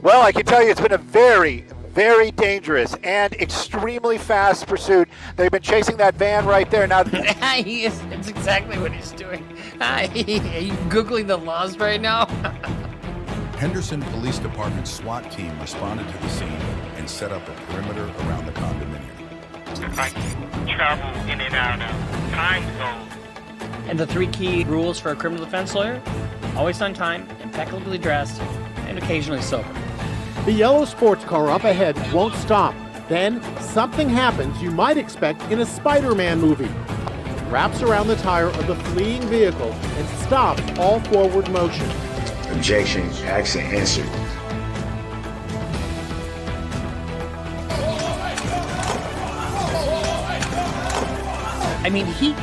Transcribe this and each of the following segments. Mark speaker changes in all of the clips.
Speaker 1: Well, I can tell you it's been a very, very dangerous and extremely fast pursuit. They've been chasing that van right there. Now,
Speaker 2: That's exactly what he's doing. Are you Googling the laws right now?
Speaker 3: Henderson Police Department's SWAT team responded to the scene and set up a perimeter around the condominium.
Speaker 4: I travel in and out of time zones.
Speaker 2: And the 3 key rules for a criminal defense lawyer: always on time, impeccably dressed, and occasionally sober.
Speaker 5: The yellow sports car up ahead won't stop. Then something happens you might expect in a Spider-Man movie. It wraps around the tire of the fleeing vehicle and stops all forward motion.
Speaker 6: Objection, asked and answered.
Speaker 2: I mean, he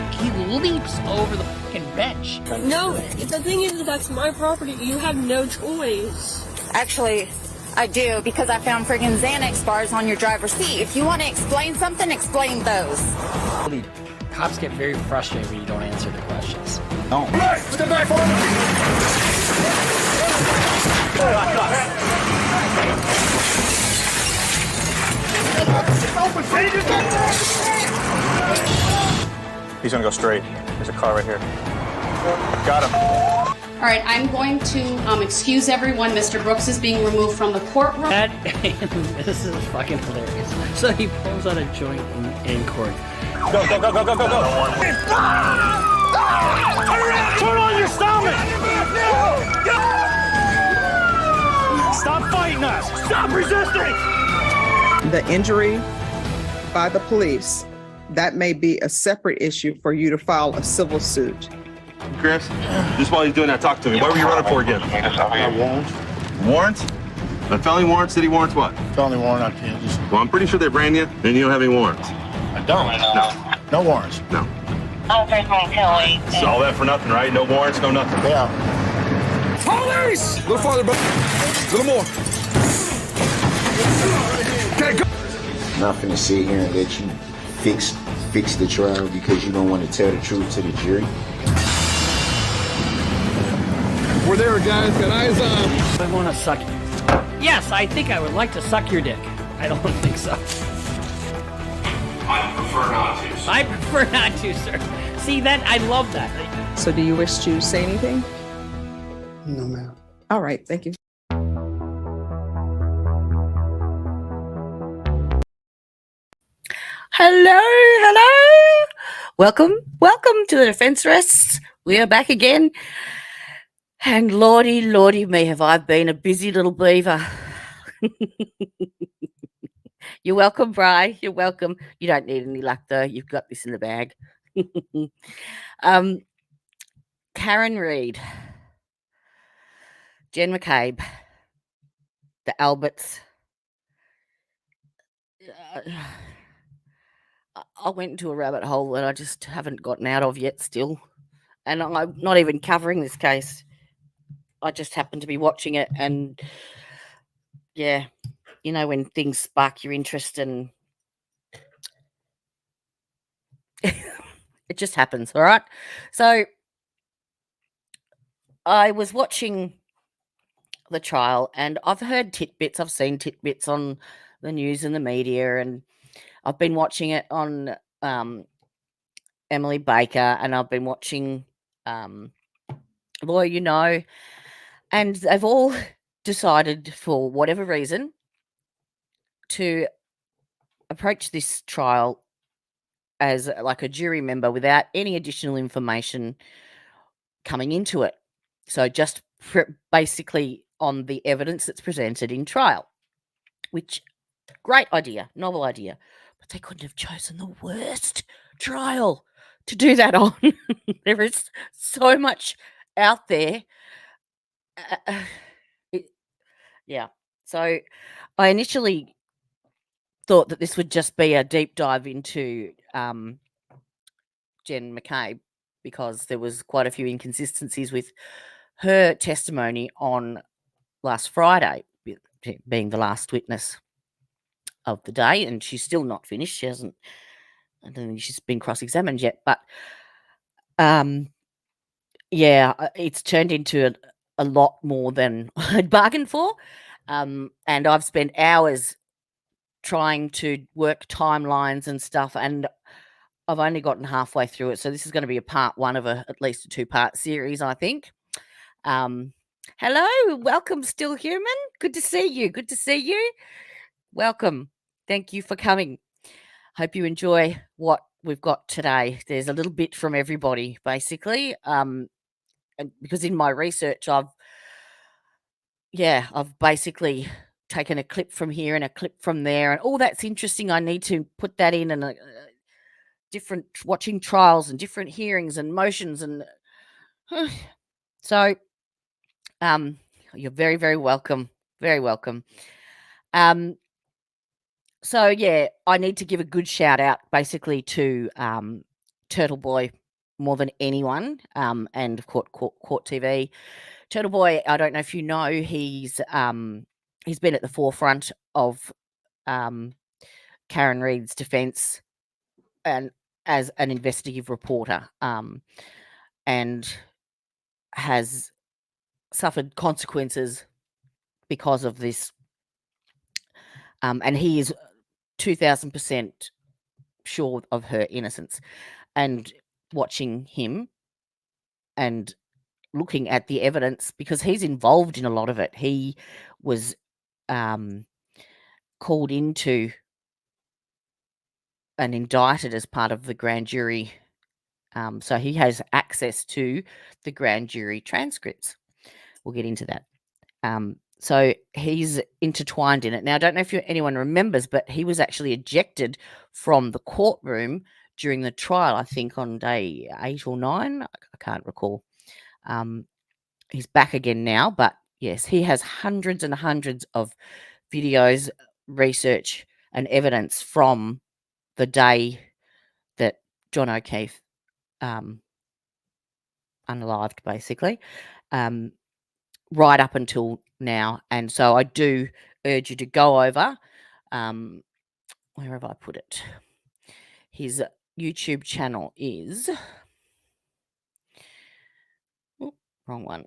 Speaker 2: leaps over the fucking bench.
Speaker 7: No, the thing is, that's my property. You have no choice.
Speaker 8: Actually, I do, because I found friggin' Xanax bars on your driver's seat. If you want to explain something, explain those.
Speaker 2: Cops get very frustrated when you don't answer the questions.
Speaker 3: No.
Speaker 4: Step back forward.
Speaker 9: He's gonna go straight. There's a car right here. Got him.
Speaker 10: All right, I'm going to excuse everyone. Mr. Brooks is being removed from the courtroom.
Speaker 2: This is fucking hilarious. So he pulls out a joint in court.
Speaker 9: Go, go, go, go, go, go, go.
Speaker 4: Turn on your stomach! Stop fighting us! Stop resisting!
Speaker 11: The injury by the police, that may be a separate issue for you to file a civil suit.
Speaker 9: Chris, just while he's doing that, talk to me. What were you running for again?
Speaker 6: Warrant.
Speaker 9: Warrants? A felony warrant? City warrants what?
Speaker 6: Felony warrant on Kansas.
Speaker 9: Well, I'm pretty sure they ran you, and you don't have any warrants.
Speaker 6: I don't.
Speaker 9: No.
Speaker 6: No warrants.
Speaker 9: No. It's all that for nothing, right? No warrants, no nothing.
Speaker 6: Yeah.
Speaker 4: Police! A little farther back. A little more. Okay, go.
Speaker 6: I'm not finna sit here and let you fix the trial because you don't want to tell the truth to the jury.
Speaker 4: We're there, guys. Got eyes on.
Speaker 2: I want to suck it. Yes, I think I would like to suck your dick. I don't think so.
Speaker 4: I prefer not to.
Speaker 2: I prefer not to, sir. See, that I love that.
Speaker 11: So do you wish to say anything?
Speaker 5: No, ma'am.
Speaker 11: All right, thank you.
Speaker 12: Hello. Welcome to the Defense Rests. We are back again. And lordy me, have I been a busy little beaver. You're welcome, Bri. You're welcome. You don't need any luck, though. You've got this in the bag. Karen Reid, Jen McCabe, the Alberts. I went into a rabbit hole that I just haven't gotten out of yet still. And I'm not even covering this case. I just happened to be watching it, and yeah, you know, when things spark your interest and it just happens. All right. So I was watching the trial, and I've heard tidbits. I've seen tidbits on the news and the media, and I've been watching it on Emily Baker, and I've been watching Lawyer You Know, and they've all decided, for whatever reason, to approach this trial as like a jury member without any additional information coming into it. So just basically on the evidence that's presented in trial, which, great idea, novel idea, but they couldn't have chosen the worst trial to do that on. There is so much out there. Yeah. So I initially thought that this would just be a deep dive into Jen McCabe, because there was quite a few inconsistencies with her testimony on last Friday, being the last witness of the day, and she's still not finished. She hasn't, I don't think she's been cross-examined yet, but yeah, it's turned into a lot more than I'd bargained for. And I've spent hours trying to work timelines and stuff, and I've only gotten halfway through it. So this is going to be a part one of at least a 2-part series, I think. Hello, welcome, Still Human. Good to see you. Good to see you. Welcome. Thank you for coming. Hope you enjoy what we've got today. There's a little bit from everybody, basically. And because in my research, I've basically taken a clip from here and a clip from there, and all that's interesting. I need to put that in, and different watching trials and different hearings and motions, and so you're very, very welcome. Very welcome. So yeah, I need to give a good shout out basically to TURTLEBOY more than anyone, and of course Court TV. TURTLEBOY, I don't know if you know, he's been at the forefront of Karen Read's defence and as an investigative reporter, and has suffered consequences because of this. And he is 2000% sure of her innocence. And watching him and looking at the evidence, because he's involved in a lot of it. He was called into and indicted as part of the grand jury. So he has access to the grand jury transcripts. We'll get into that. So he's intertwined in it. Now, I don't know if anyone remembers, but he was actually ejected from the courtroom during the trial, I think on day 8 or 9. I can't recall. He's back again now, but yes, he has hundreds and hundreds of videos, research, and evidence from the day that John O'Keefe unalived, basically, right up until now. And so I do urge you to go over, where have I put it? His YouTube channel is, wrong one.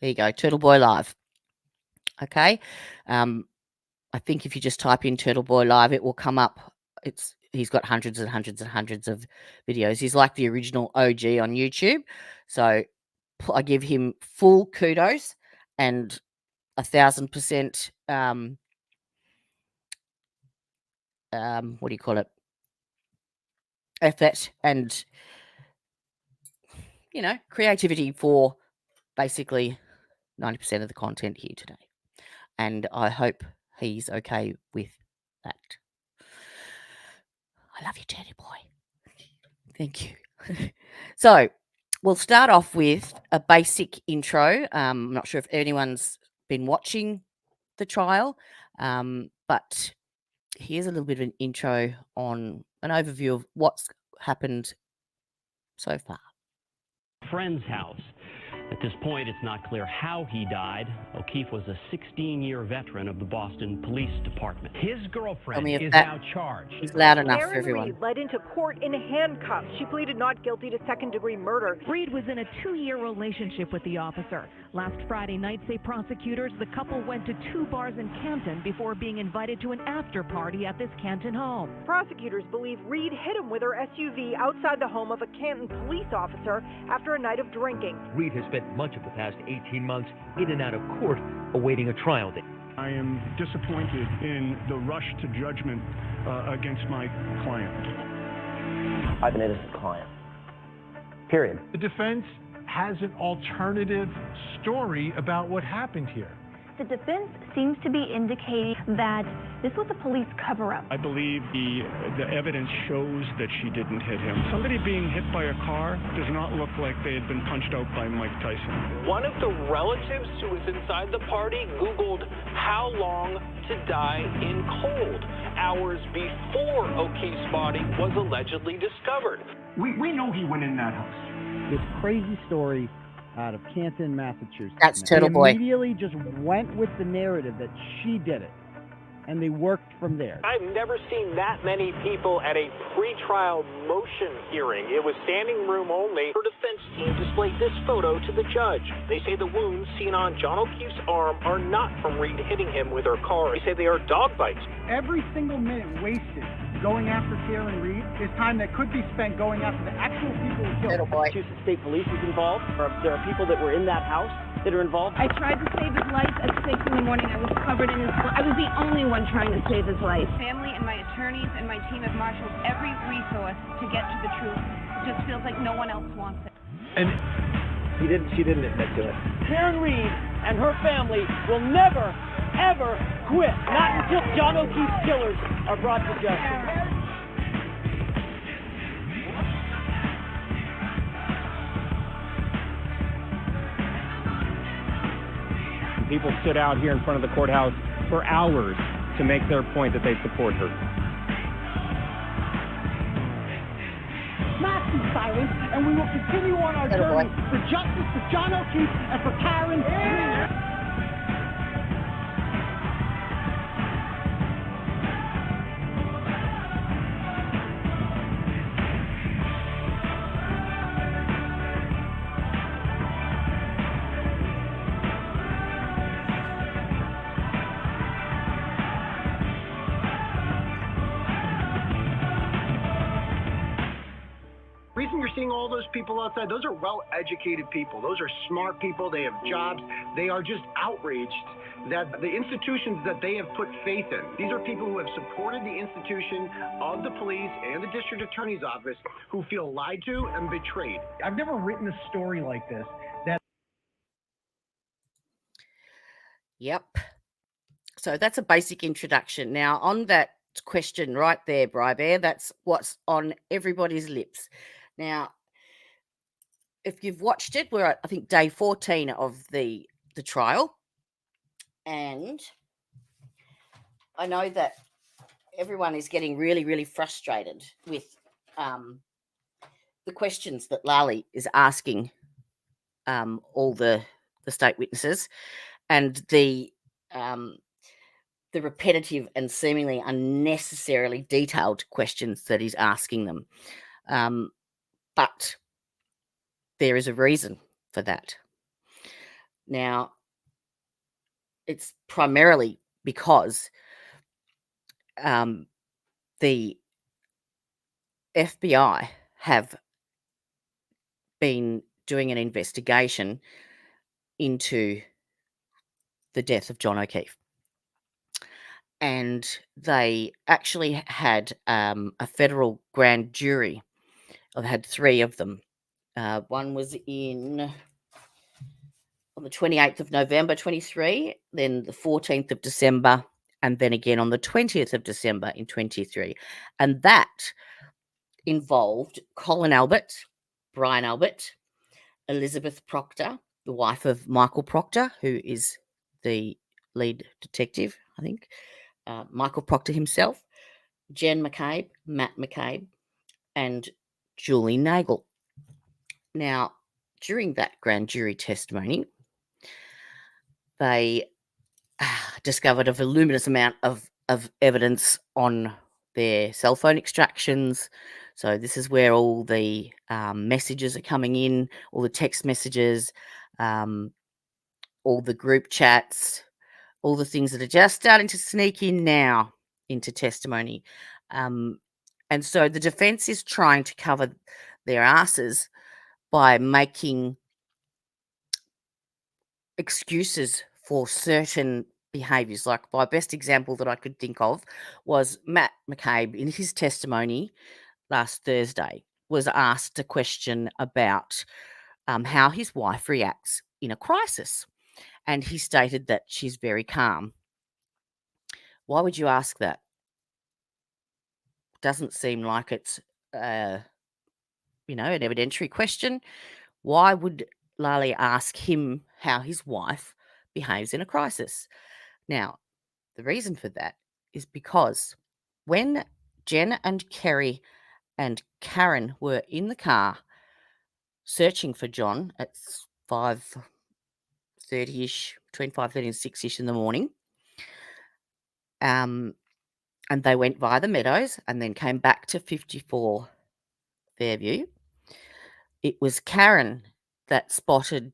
Speaker 12: There you go, TURTLEBOY Live. Okay. I think if you just type in TURTLEBOY Live, it will come up. He's got hundreds and hundreds and hundreds of videos. He's like the original OG on YouTube. So I give him full kudos and 1000%, what do you call it? Effort and, creativity for basically 90% of the content here today. And I hope he's okay with that. I love you, TURTLEBOY. Thank you. So we'll start off with a basic intro. I'm not sure if anyone's been watching the trial, but here's a little bit of an intro on an overview of what's happened so far.
Speaker 13: Friend's house. At this point, it's not clear how he died. O'Keefe was a 16-year veteran of the Boston Police Department. His girlfriend is now charged.
Speaker 12: It's loud enough for
Speaker 14: Karen
Speaker 12: everyone.
Speaker 14: Read led into court in handcuffs. She pleaded not guilty to second-degree murder.
Speaker 15: Reed was in a 2-year relationship with the officer. Last Friday night, say prosecutors, the couple went to 2 bars in Canton before being invited to an after-party at this Canton home.
Speaker 14: Prosecutors believe Reed hit him with her SUV outside the home of a Canton police officer after a night of drinking.
Speaker 16: Reed has spent much of the past 18 months in and out of court awaiting a trial date.
Speaker 17: I am disappointed in the rush to judgment against my client.
Speaker 18: I have an innocent client. Period.
Speaker 17: The defense has an alternative story about what happened here.
Speaker 19: The defense seems to be indicating that this was a police cover-up.
Speaker 17: I believe the evidence shows that she didn't hit him. Somebody being hit by a car does not look like they had been punched out by Mike Tyson.
Speaker 20: One of the relatives who was inside the party Googled how long to die in cold, hours before O'Keefe's body was allegedly discovered.
Speaker 17: We know he went in that house.
Speaker 21: This crazy story out of Canton, Massachusetts.
Speaker 12: That's TURTLEBOY.
Speaker 21: He immediately just went with the narrative that she did it. and they worked from there.
Speaker 20: I've never seen that many people at a pre-trial motion hearing. It was standing room only. Her defense team displayed this photo to the judge. They say the wounds seen on John O'Keefe's arm are not from Reed hitting him with her car. They say they are dog bites.
Speaker 21: Every single minute wasted going after Karen Reed is time that could be spent going after the actual people who killed her.
Speaker 18: Massachusetts State Police is involved. There are people that were in that house that are involved.
Speaker 1: I tried to save his life at 6 in the morning. I was covered in his blood. I was the only one trying to save his life. Family and my attorneys and my team have marshaled every resource to get to the truth. It just feels like no one else wants it.
Speaker 18: And she didn't admit to it.
Speaker 21: Karen Reed and her family will never, ever quit. Not until John O'Keefe's killers are brought to justice.
Speaker 17: People stood out here in front of the courthouse for hours to make their point that they support her.
Speaker 21: Massive silence, and we will continue on our journey for justice for John O'Keefe and for Karen Reed.
Speaker 22: Seeing all those people outside, those are well-educated people. Those are smart people. They have jobs. They are just outraged that the institutions that they have put faith in, these are people who have supported the institution of the police and the district attorney's office who feel lied to and betrayed.
Speaker 21: I've never written a story like this.
Speaker 12: Yep. So that's a basic introduction. Now, on that question right there, Bri-Bear, that's what's on everybody's lips. Now, if you've watched it, we're at, I think, day 14 of the trial. And I know that everyone is getting really, really frustrated with the questions that Lali is asking all the state witnesses and the repetitive and seemingly unnecessarily detailed questions that he's asking them. But there is a reason for that. Now, it's primarily because the FBI have been doing an investigation into the death of John O'Keefe. And they actually had a federal grand jury. I've had 3 of them. One was on the 28th of November 23, then the 14th of December, and then again on the 20th of December in 23. And that involved Colin Albert, Brian Albert, Elizabeth Proctor, the wife of Michael Proctor, who is the lead detective, I think, Michael Proctor himself, Jen McCabe, Matt McCabe, and Julie Nagel. Now, during that grand jury testimony, they discovered a voluminous amount of evidence on their cell phone extractions. So this is where all the messages are coming in, all the text messages, all the group chats, all the things that are just starting to sneak in now into testimony. And so the defense is trying to cover their asses by making excuses for certain behaviours. Like my best example that I could think of was Matt McCabe in his testimony last Thursday was asked a question about how his wife reacts in a crisis. And he stated that she's very calm. Why would you ask that? Doesn't seem like it's, an evidentiary question. Why would Lali ask him how his wife behaves in a crisis? Now, the reason for that is because when Jen and Kerry and Karen were in the car searching for John at 5:30-ish, between 5:30 and 6-ish in the morning, And they went via the Meadows and then came back to 54 Fairview. It was Karen that spotted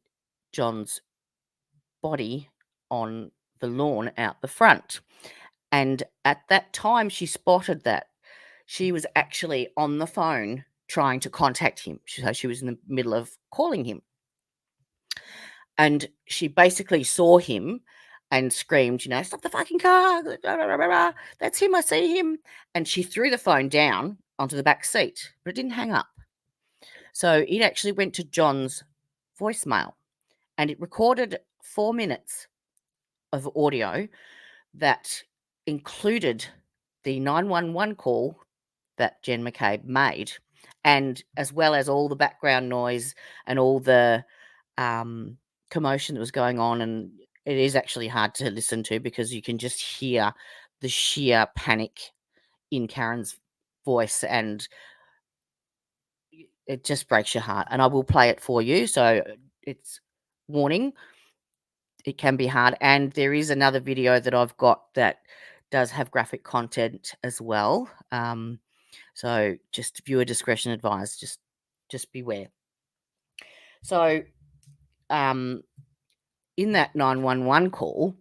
Speaker 12: John's body on the lawn out the front. And at that time she spotted that, she was actually on the phone trying to contact him. So she was in the middle of calling him. And she basically saw him and screamed, stop the fucking car. Blah, blah, blah, blah. That's him. I see him. And she threw the phone down onto the back seat, but it didn't hang up. So it actually went to John's voicemail and it recorded 4 minutes of audio that included the 911 call that Jen McCabe made, and as well as all the background noise and all the commotion that was going on. And it is actually hard to listen to because you can just hear the sheer panic in Karen's voice, and it just breaks your heart. And I will play it for you. So it's warning, it can be hard. And there is another video that I've got that does have graphic content as well. So just viewer discretion advised, just beware. So in that 911 call,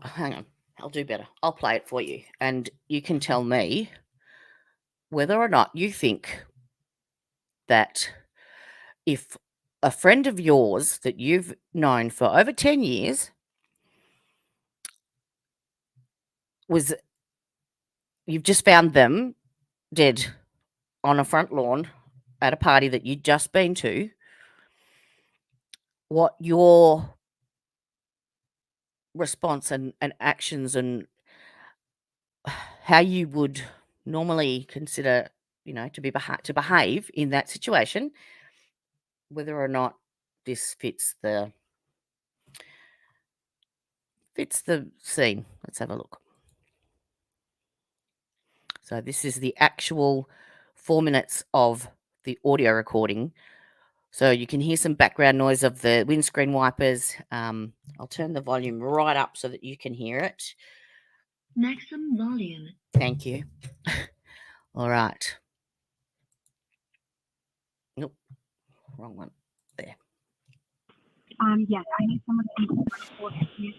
Speaker 12: hang on, I'll do better. I'll play it for you and you can tell me whether or not you think that if a friend of yours that you've known for over 10 years you've just found them dead on a front lawn at a party that you'd just been to, what your response and actions and how you would normally consider, to behave in that situation, whether or not this fits the scene. Let's have a look. So this is the actual 4 minutes of the audio recording. So you can hear some background noise of the windscreen wipers. I'll turn the volume right up so that you can hear it.
Speaker 7: Maximum volume.
Speaker 12: Thank you. All right. Nope. Wrong one. There.
Speaker 7: Yes, I need someone to be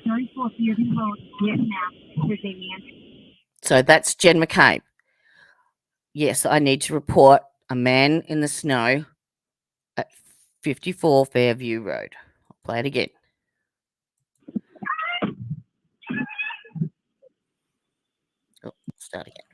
Speaker 7: 34 Fairview Road, Vietnam. There's a man.
Speaker 12: So that's Jen McCabe. Yes, I need to report a man in the snow at 54 Fairview Road. I'll play it again. Oh, start again.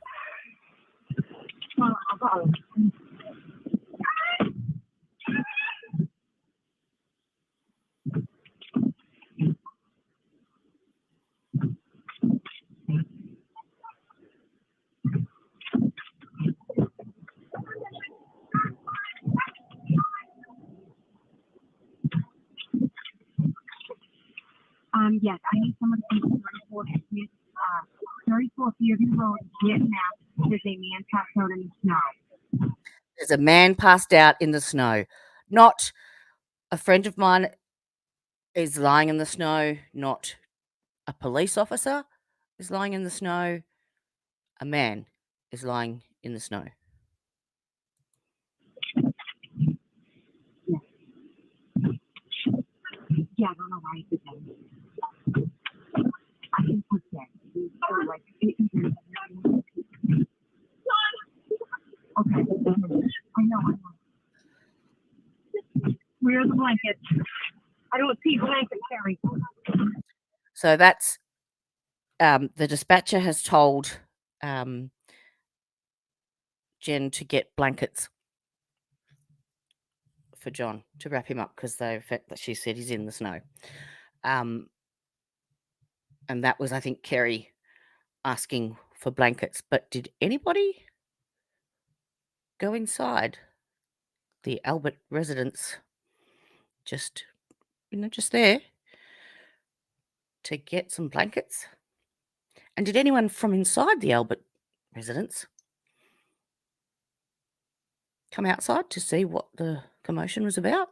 Speaker 7: Yes, I need someone to be 34 Fairview Road, Vietnam. There's a man passed out in the snow.
Speaker 12: There's a man passed out in the snow. Not a friend of mine is lying in the snow. Not a police officer is lying in the snow. A man is lying in the snow.
Speaker 7: Yeah, I don't know why he did that. I can put that. Okay. I know. Where are the blankets? I don't see blankets, Carrie.
Speaker 12: So that's the dispatcher has told Jen to get blankets for John to wrap him up because she said he's in the snow. And that was, I think, Kerry asking for blankets. But did anybody go inside the Albert residence just there to get some blankets? And did anyone from inside the Albert residence come outside to see what the commotion was about?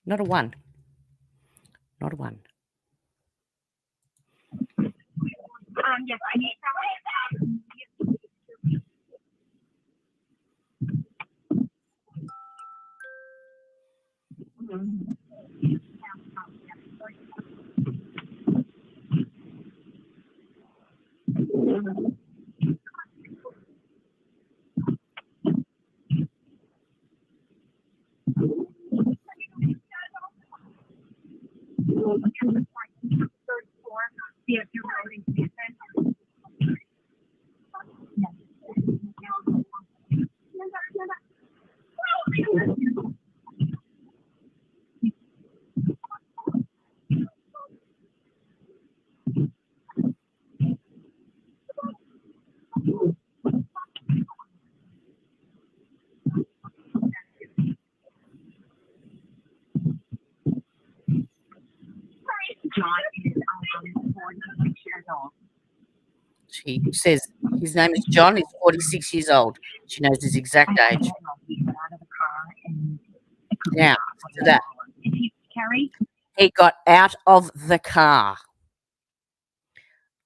Speaker 12: Not a 1. Not a 1.
Speaker 7: Yes, I need
Speaker 12: She says his name is John. He's 46 years old. She knows his exact age. Now, to that. He got out of the car.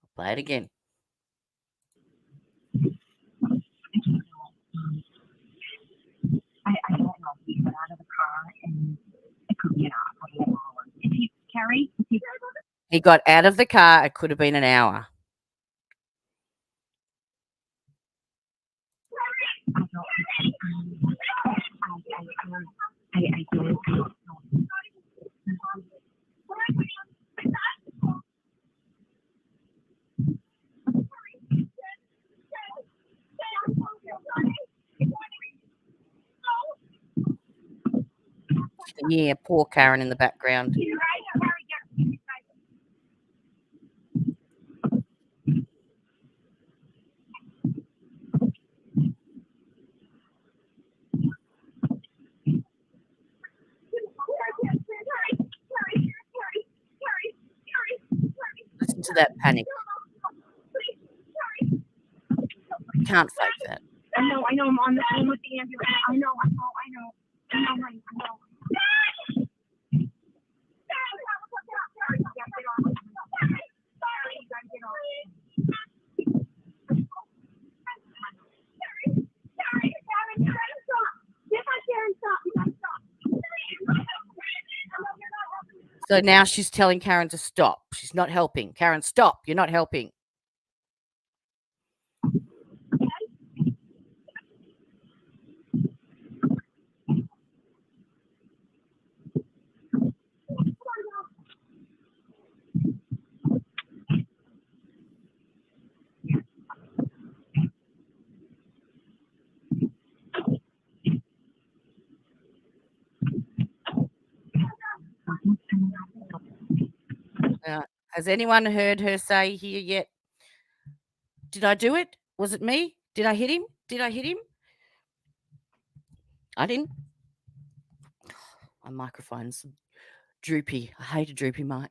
Speaker 12: I'll play it again.
Speaker 7: I don't know. He got out of the car and it could be an hour. Is he Carrie?
Speaker 12: He got out of the car. It could have been an hour. Yeah, poor Karen in the background. Listen to that panic. Can't fake that.
Speaker 7: I know. I'm on the phone with the ambulance. I know.
Speaker 12: So now she's telling Karen to stop. She's not helping. Karen, stop. You're not helping. Has anyone heard her say here yet? Did I do it? Was it me? Did I hit him? I didn't. My microphone's droopy. I hate a droopy mic.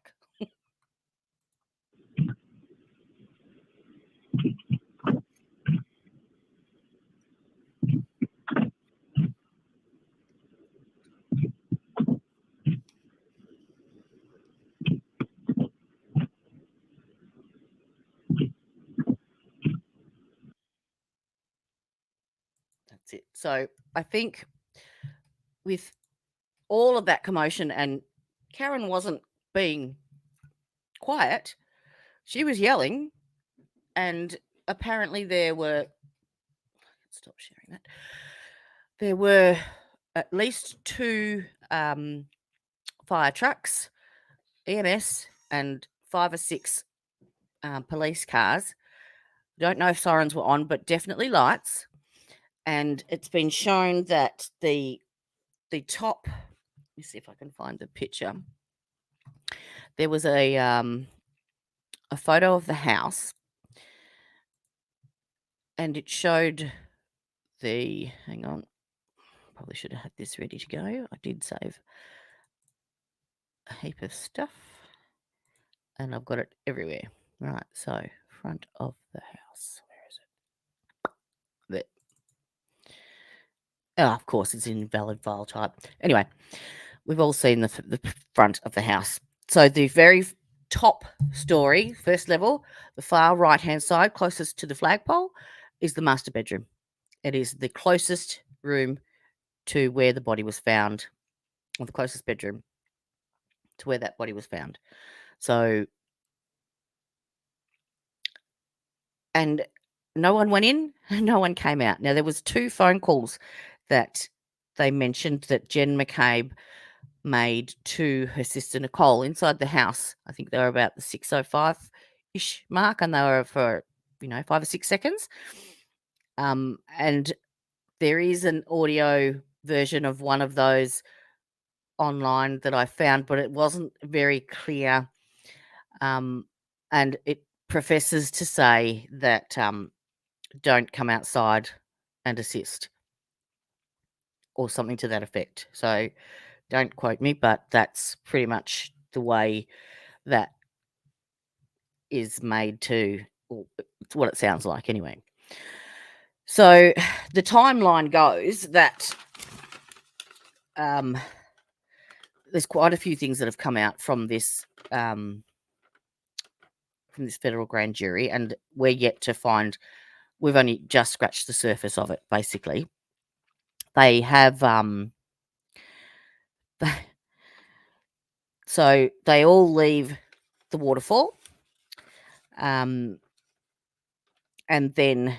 Speaker 12: That's it. So I think with all of that commotion, and Karen wasn't being quiet, she was yelling, and apparently there were, stop sharing that, there were at least 2 fire trucks, EMS, and 5 or 6 police cars. Don't know if sirens were on, but definitely lights. And it's been shown that the top, let me see if I can find the picture. There was a photo of the house, and it showed the, hang on, probably should have had this ready to go. I did save a heap of stuff, and I've got it everywhere. Right, so front of the house. Where is it? There. Oh, of course, it's in invalid file type. Anyway, we've all seen the front of the house. So the very top story, first level, the far right-hand side, closest to the flagpole, is the master bedroom. It is the closest room to where the body was found, or the closest bedroom to where that body was found. So, and no one went in, no one came out. Now, there was 2 phone calls that they mentioned that Jen McCabe made to her sister Nicole inside the house. I think they were about the 6:05-ish mark, and they were for 5 or 6 seconds. And there is an audio version of one of those online that I found, but it wasn't very clear. And it professes to say that don't come outside and assist, or something to that effect. So don't quote me, but that's pretty much the way that is made to, or it's what it sounds like anyway. So the timeline goes that there's quite a few things that have come out from this federal grand jury, and we're yet to find. We've only just scratched the surface of it. Basically, they have so they all leave the waterfall, and then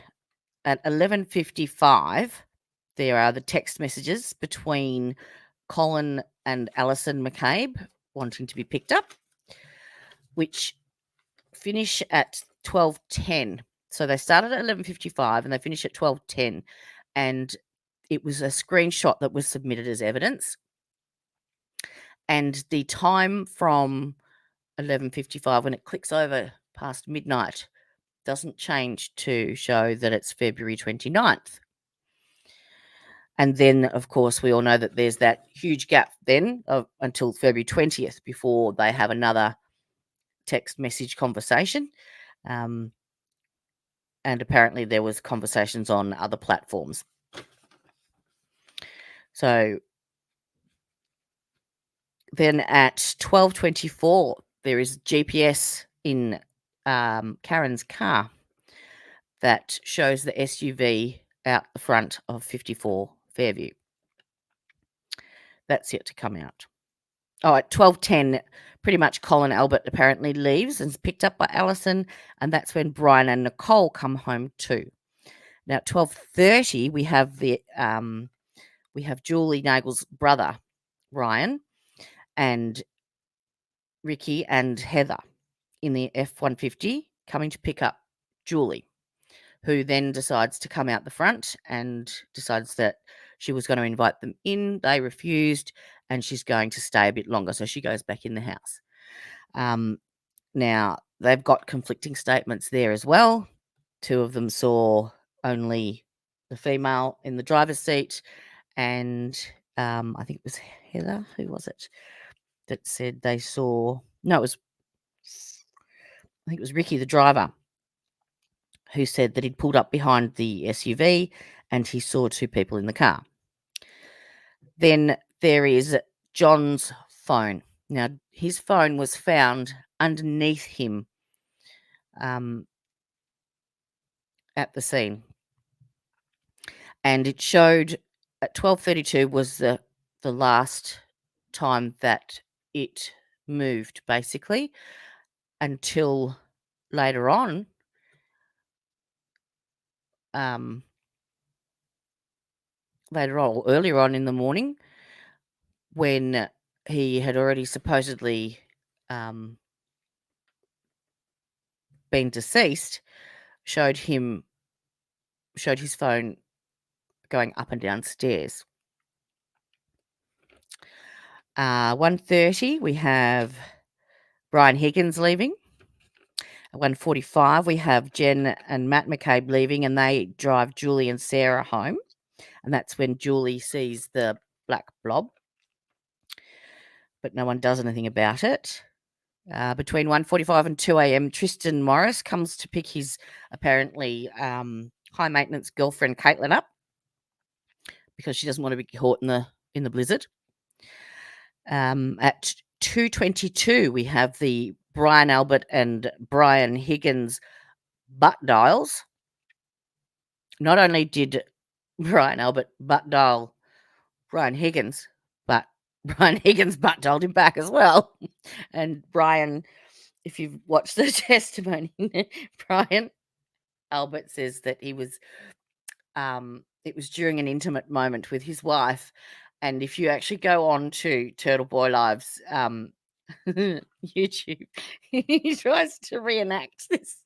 Speaker 12: at 11:55 there are the text messages between Colin and Alison McCabe wanting to be picked up, which finish at 12:10. So they started at 11:55 and they finish at 12:10, and it was a screenshot that was submitted as evidence. And the time from 11:55, when it clicks over past midnight, doesn't change to show that it's February 29th. And then, of course, we all know that there's that huge gap then until February 20th before they have another text message conversation. And apparently there was conversations on other platforms. So then at 12:24, there is GPS in Karen's car that shows the SUV out the front of 54 Fairview. That's yet to come out. Oh, at 12:10, pretty much Colin Albert apparently leaves and is picked up by Alison, and that's when Brian and Nicole come home too. Now at 12:30, we have Julie Nagel's brother, Ryan, and Ricky and Heather in the F-150 coming to pick up Julie, who then decides to come out the front and decides that she was going to invite them in. They refused, and she's going to stay a bit longer, so she goes back in the house. Now, they've got conflicting statements there as well. 2 of them saw only the female in the driver's seat, and I think it was Heather. Who was it that said they saw? No, I think it was Ricky, the driver, who said that he'd pulled up behind the SUV and he saw 2 people in the car. Then there is John's phone. Now, his phone was found underneath him at the scene. And it showed at 12:32 was the last time that it moved, basically, until later on. Earlier on in the morning, when he had already supposedly been deceased, showed his phone going up and down stairs. 1:30, we have Brian Higgins leaving. At 1:45, we have Jen and Matt McCabe leaving, and they drive Julie and Sarah home. And that's when Julie sees the black blob, but no one does anything about it. Between 1:45 and 2 a.m, Tristan Morris comes to pick his apparently high-maintenance girlfriend Caitlin up because she doesn't want to be caught in the blizzard. At 2:22, we have the Brian Albert and Brian Higgins butt dials. Not only did Brian Albert butt dial Brian Higgins, but Brian Higgins butt dialed him back as well. And Brian, if you've watched the testimony, Brian Albert says that he was it was during an intimate moment with his wife. And if you actually go on to TURTLEBOY Live's YouTube, he tries to reenact this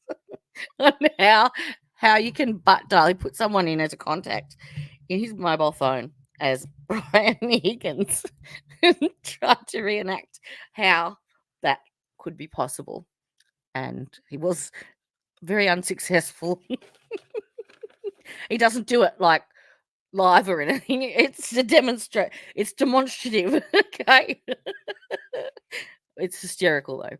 Speaker 12: on how you can butt dial. He put someone in as a contact in his mobile phone as Brian Higgins and tried to reenact how that could be possible. And he was very unsuccessful. He doesn't do it like live or anything. It's to demonstrate. It's demonstrative. Okay. It's hysterical though.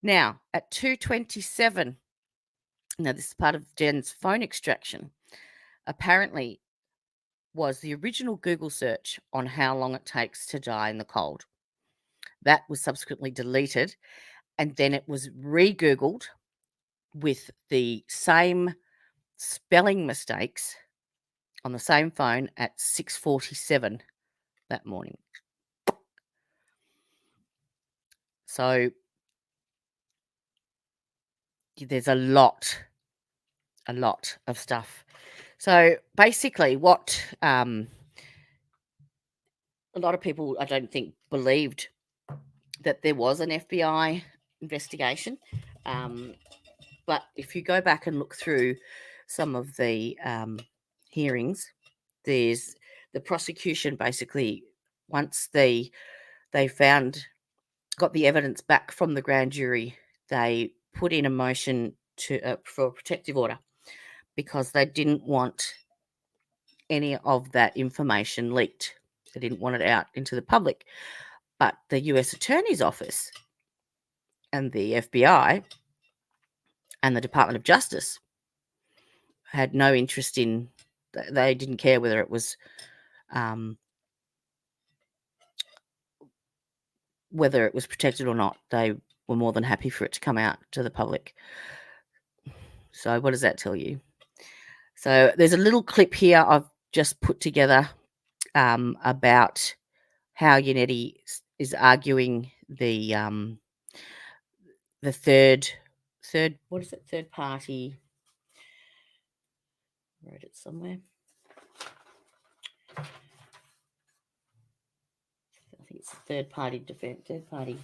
Speaker 12: Now at 2:27. Now this is part of Jen's phone extraction. Apparently, was the original Google search on how long it takes to die in the cold. That was subsequently deleted, and then it was re-Googled with the same spelling mistakes on the same phone at 6:47 that morning. So there's a lot of stuff. So basically what a lot of people, I don't think, believed that there was an FBI investigation. But if you go back and look through some of the hearings, there's the prosecution basically, once they got the evidence back from the grand jury, they put in a motion for a protective order because they didn't want any of that information leaked. They didn't want it out into the public. But the US Attorney's Office and the FBI and the Department of Justice had no interest in, they didn't care whether it was protected or not. They were more than happy for it to come out to the public. So what does that tell you? So there's a little clip here I've just put together about how Yannetti is arguing the third what is it? Third party. I wrote it somewhere. I think it's a third party defense. Third party.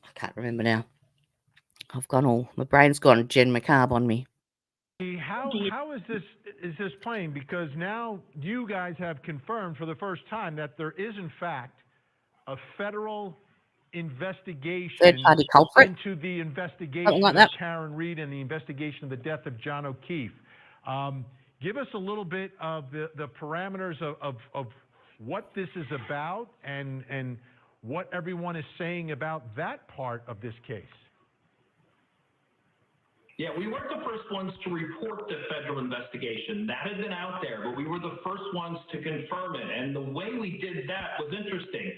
Speaker 12: I can't remember now. My brain's gone Jen McCabe on me.
Speaker 3: How is this playing? Because now you guys have confirmed for the first time that there is in fact a federal investigation
Speaker 12: Third-party culprit
Speaker 3: into the investigation
Speaker 12: like
Speaker 3: of Karen Reed and the investigation of the death of John O'Keefe. Give us a little bit of the parameters of what this is about and what everyone is saying about that part of this case.
Speaker 8: Yeah, we weren't the first ones to report the federal investigation. That had been out there, but we were the first ones to confirm it. And the way we did that was interesting.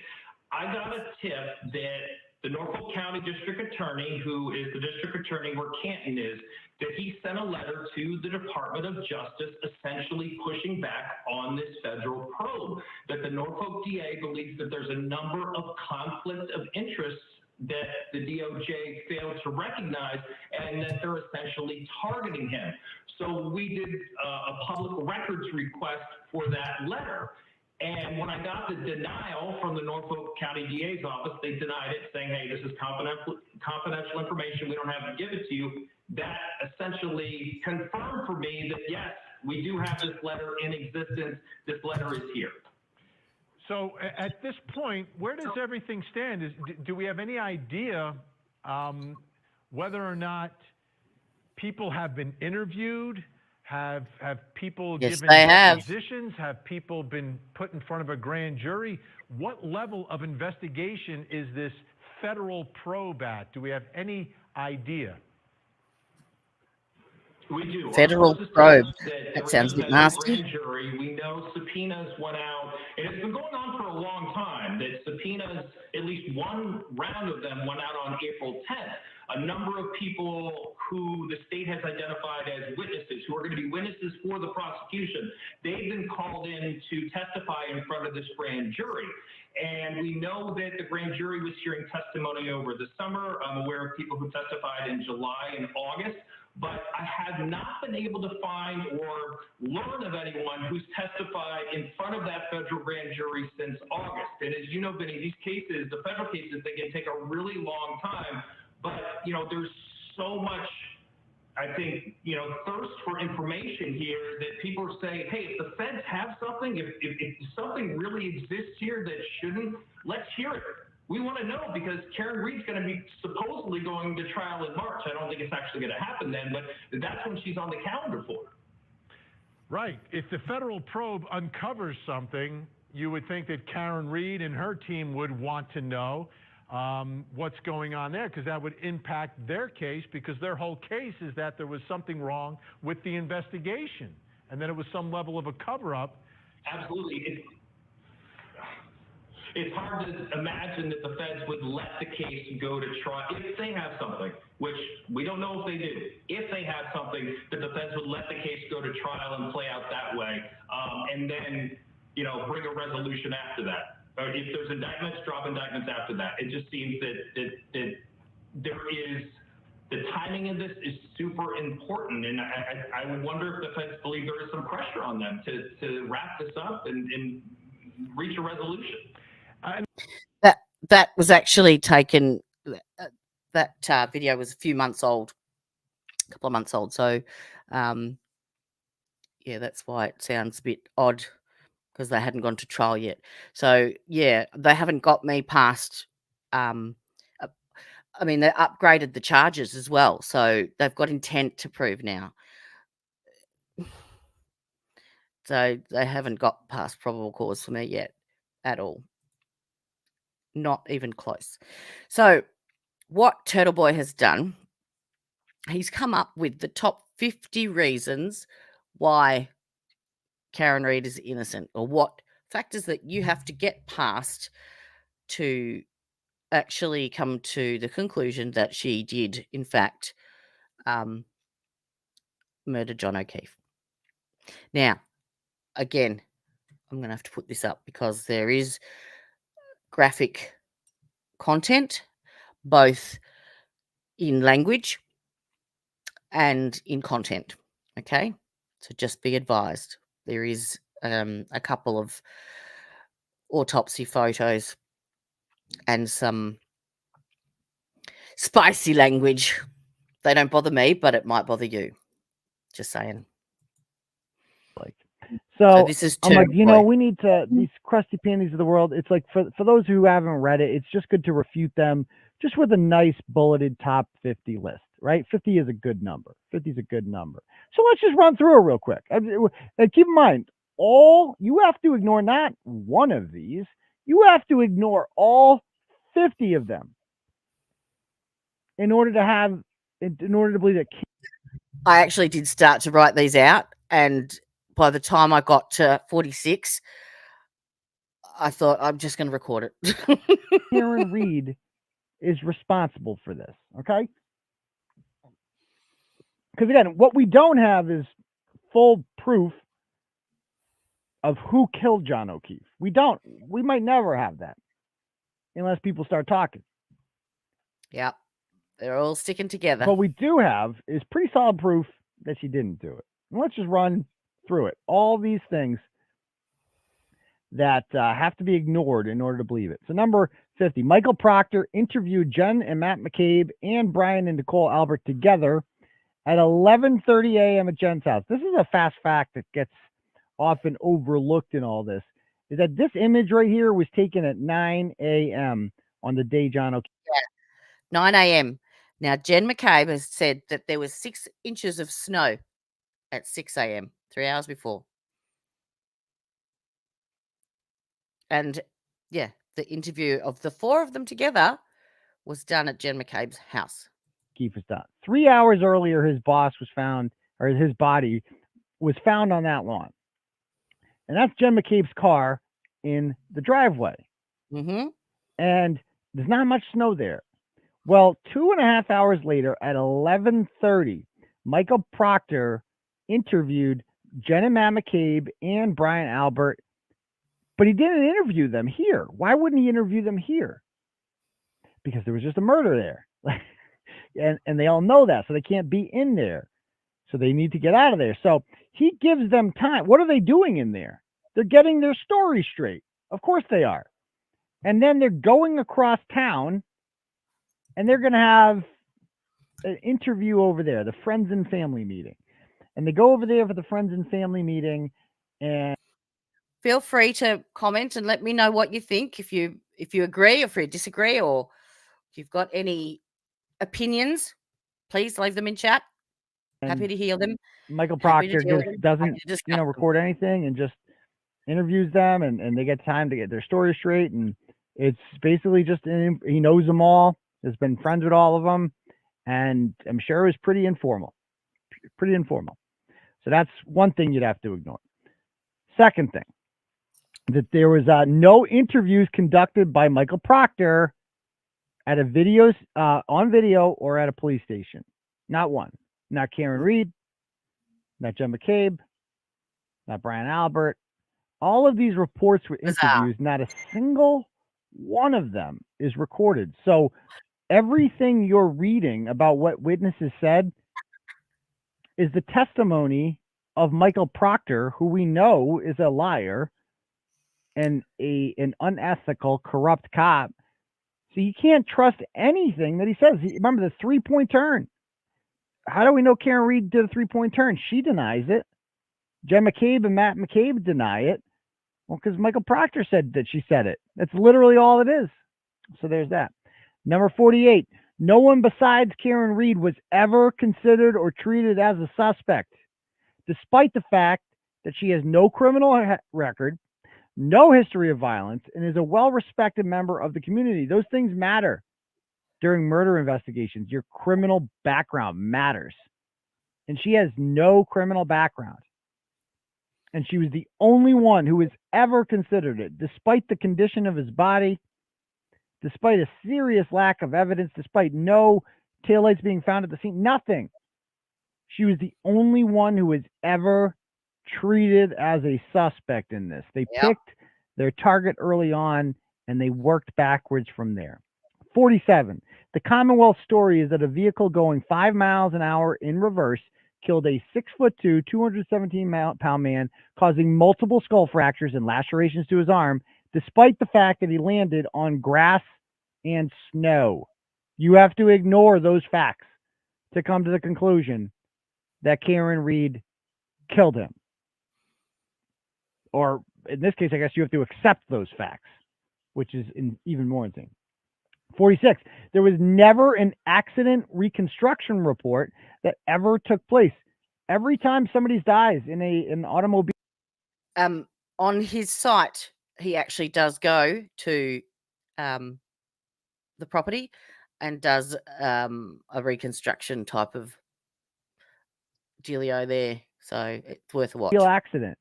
Speaker 8: I got a tip that the Norfolk County District Attorney, who is the district attorney where Canton is, that he sent a letter to the Department of Justice essentially pushing back on this federal probe, that the Norfolk DA believes that there's a number of conflicts of interests that the DOJ failed to recognize and that they're essentially targeting him. So we did a public records request for that letter. And when I got the denial from the Norfolk County DA's office, they denied it, saying, hey, this is confidential information. We don't have to give it to you. That essentially confirmed for me that, yes, we do have this letter in existence. This letter is here.
Speaker 3: So at this point, where does everything stand? Do we have any idea whether or not people have been interviewed? Have people given depositions? Have people been put in front of a grand jury? What level of investigation is this federal probe at? Do we have any idea?
Speaker 8: We do.
Speaker 12: Federal probe. That sounds a bit nasty.
Speaker 8: Grand jury. We know subpoenas went out, and it's been going on for a long time. That subpoenas, at least one round of them, went out on April 10th. A number of people who the state has identified as witnesses, who are going to be witnesses for the prosecution, they've been called in to testify in front of this grand jury. And we know that the grand jury was hearing testimony over the summer. I'm aware of people who testified in July and August, but I have not been able to find or learn of anyone who's testified in front of that federal grand jury since August. And as you know, Benny, these cases, the federal cases, they can take a really long time, but, you know, there's so much, I think, you know, thirst for information here that people are saying, hey, if the feds have something, if something really exists here that shouldn't, let's hear it. We want to know, because Karen Reed's going to be supposedly going to trial in March. I don't think it's actually going to happen then, but that's when she's on the calendar for.
Speaker 3: Right. If the federal probe uncovers something, you would think that Karen Reed and her team would want to know what's going on there, because that would impact their case, because their whole case is that there was something wrong with the investigation, and then it was some level of a cover-up.
Speaker 8: Absolutely. It's hard to imagine that the feds would let the case go to trial if they have something, which we don't know if they do. If they have something, that the feds would let the case go to trial and play out that way, and then, you know, bring a resolution after that. Or if there's indictments, drop indictments after that. It just seems that there is, the timing of this is super important, and I would wonder if the feds believe there is some pressure on them to wrap this up and reach a resolution.
Speaker 12: That was actually taken. That video was a few months old, a couple of months old. So, yeah, that's why it sounds a bit odd, because they hadn't gone to trial yet. So, yeah, they haven't got me past. I mean, they upgraded the charges as well, so they've got intent to prove now. So they haven't got past probable cause for me yet at all. Not even close. So what TURTLEBOY has done, he's come up with the top 50 reasons why Karen Reed is innocent, or what factors that you have to get past to actually come to the conclusion that she did, in fact, murder John O'Keefe. Now, again, I'm going to have to put this up because there is graphic content, both in language and in content. Okay, so just be advised. There is a couple of autopsy photos and some spicy language. They don't bother me, but it might bother you. Just saying.
Speaker 9: So
Speaker 12: this is
Speaker 9: I'm like, you know, we need to, these crusty panties of the world, it's like, for those who haven't read it, it's just good to refute them just with a nice bulleted top 50 list, right? 50 is a good number. 50 is a good number. So let's just run through it real quick. And keep in mind, you have to ignore not one of these, you have to ignore all 50 of them in order to believe that.
Speaker 12: I actually did start to write these out, and by the time I got to 46, I thought, I'm just going to record it.
Speaker 9: Karen Reed is responsible for this, okay? Because again, what we don't have is full proof of who killed John O'Keefe. We might never have that unless people start talking.
Speaker 12: Yeah, they're all sticking together.
Speaker 9: What we do have is pretty solid proof that she didn't do it. And let's just run through it. All these things that have to be ignored in order to believe it. So number 50, Michael Proctor interviewed Jen and Matt McCabe and Brian and Nicole Albert together at 11:30 a.m. at Jen's house. This is a fast fact that gets often overlooked in all this, is that this image right here was taken at 9 a.m. on the day John O'Keefe.
Speaker 12: Yeah, 9 a.m. Now, Jen McCabe has said that there was 6 inches of snow at 6 a.m., 3 hours before. And, yeah, the interview of the 4 of them together was done at Jen McCabe's house.
Speaker 9: Keefe was done. 3 hours earlier, his boss was found or his body, was found on that lawn. And that's Jen McCabe's car in the driveway.
Speaker 12: Mm-hmm.
Speaker 9: And there's not much snow there. Well, 2.5 hours later at 11:30, Michael Proctor interviewed Jen and Matt McCabe and Brian Albert, but he didn't interview them here. Why wouldn't he interview them here? Because there was just a murder there. and they all know that, so they can't be in there. So they need to get out of there. So he gives them time. What are they doing in there? They're getting their story straight. Of course they are. And then they're going across town, and they're going to have an interview over there, the friends and family meeting. And they go over there for the friends and family meeting, and
Speaker 12: feel free to comment and let me know what you think, if you agree or if you disagree, or if you've got any opinions, please leave them in chat. Happy to hear them.
Speaker 9: Michael Proctor just doesn't, record anything and just interviews them, and they get time to get their story straight. And it's basically just, he knows them all, has been friends with all of them, and I'm sure it was pretty informal. So that's one thing you'd have to ignore. Second thing, that there was no interviews conducted by Michael Proctor at on video or at a police station. Not one. Not Karen Reed, not Jen McCabe, not Brian Albert. All of these reports were interviews. Not a single one of them is recorded. So everything you're reading about what witnesses said is the testimony of Michael Proctor, who we know is a liar and an unethical, corrupt cop. So you can't trust anything that he says. Remember the 3-point turn. How do we know Karen Reed did a 3-point turn? She denies it. Jen McCabe and Matt McCabe deny it. Well, because Michael Proctor said that she said it. That's literally all it is. So there's that. Number 48. No one besides Karen Reed was ever considered or treated as a suspect, despite the fact that she has no criminal record, no history of violence, and is a well-respected member of the community. Those things matter during murder investigations. Your criminal background matters. And she has no criminal background. And she was the only one who was ever considered it, despite the condition of his body, despite a serious lack of evidence, despite no taillights being found at the scene, nothing. She was the only one who was ever treated as a suspect in this. They picked their target early on, and they worked backwards from there. 47. The Commonwealth story is that a vehicle going 5 miles an hour in reverse killed a 6'2", 217-pound man, causing multiple skull fractures and lacerations to his arm, despite the fact that he landed on grass and snow. You have to ignore those facts to come to the conclusion that Karen Reed killed him. Or in this case, I guess you have to accept those facts, which is even more insane. 46. There was never an accident reconstruction report that ever took place. Every time somebody dies in an automobile.
Speaker 12: On his site, he actually does go to the property and does a reconstruction type of dealio there. So it's worth a watch.
Speaker 9: Accident.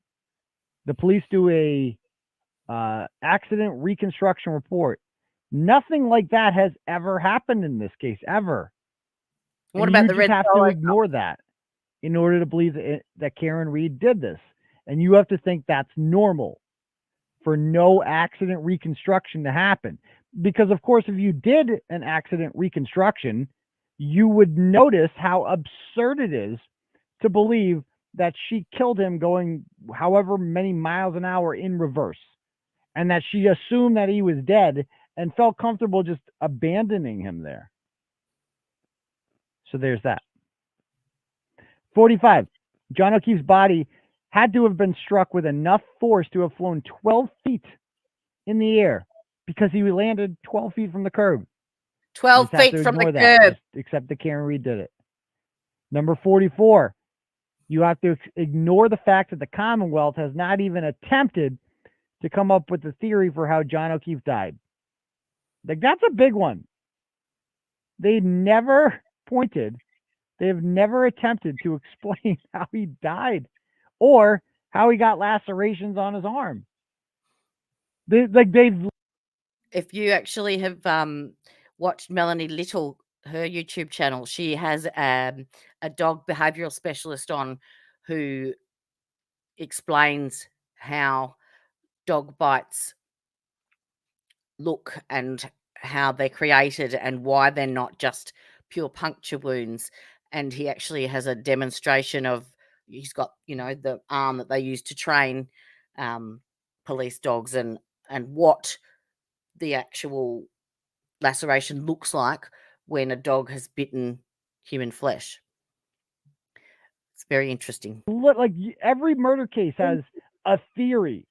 Speaker 9: The police do a accident reconstruction report. Nothing like that has ever happened in this case, ever.
Speaker 12: What about the red?
Speaker 9: You have to ignore that in order to believe that Karen Reed did this. And you have to think that's normal for no accident reconstruction to happen. Because, of course, if you did an accident reconstruction, you would notice how absurd it is to believe that she killed him going however many miles an hour in reverse, and that she assumed that he was dead and felt comfortable just abandoning him there. So there's that. 45. John O'Keefe's body had to have been struck with enough force to have flown 12 feet in the air because he landed 12 feet from the curb.
Speaker 12: 12 feet from the curb.
Speaker 9: Except that Karen Reed did it. Number 44. You have to ignore the fact that the Commonwealth has not even attempted to come up with a theory for how John O'Keefe died. Like, that's a big one. They never pointed They have never attempted to explain how he died or how he got lacerations on his arm.
Speaker 12: If you actually have watched Melanie Little, her YouTube channel, she has a dog behavioral specialist on who explains how dog bites look and how they're created and why they're not just pure puncture wounds. And he actually has a demonstration of, he's got, the arm that they use to train police dogs and what the actual laceration looks like when a dog has bitten human flesh. It's very interesting.
Speaker 9: Look, like every murder case has a theory.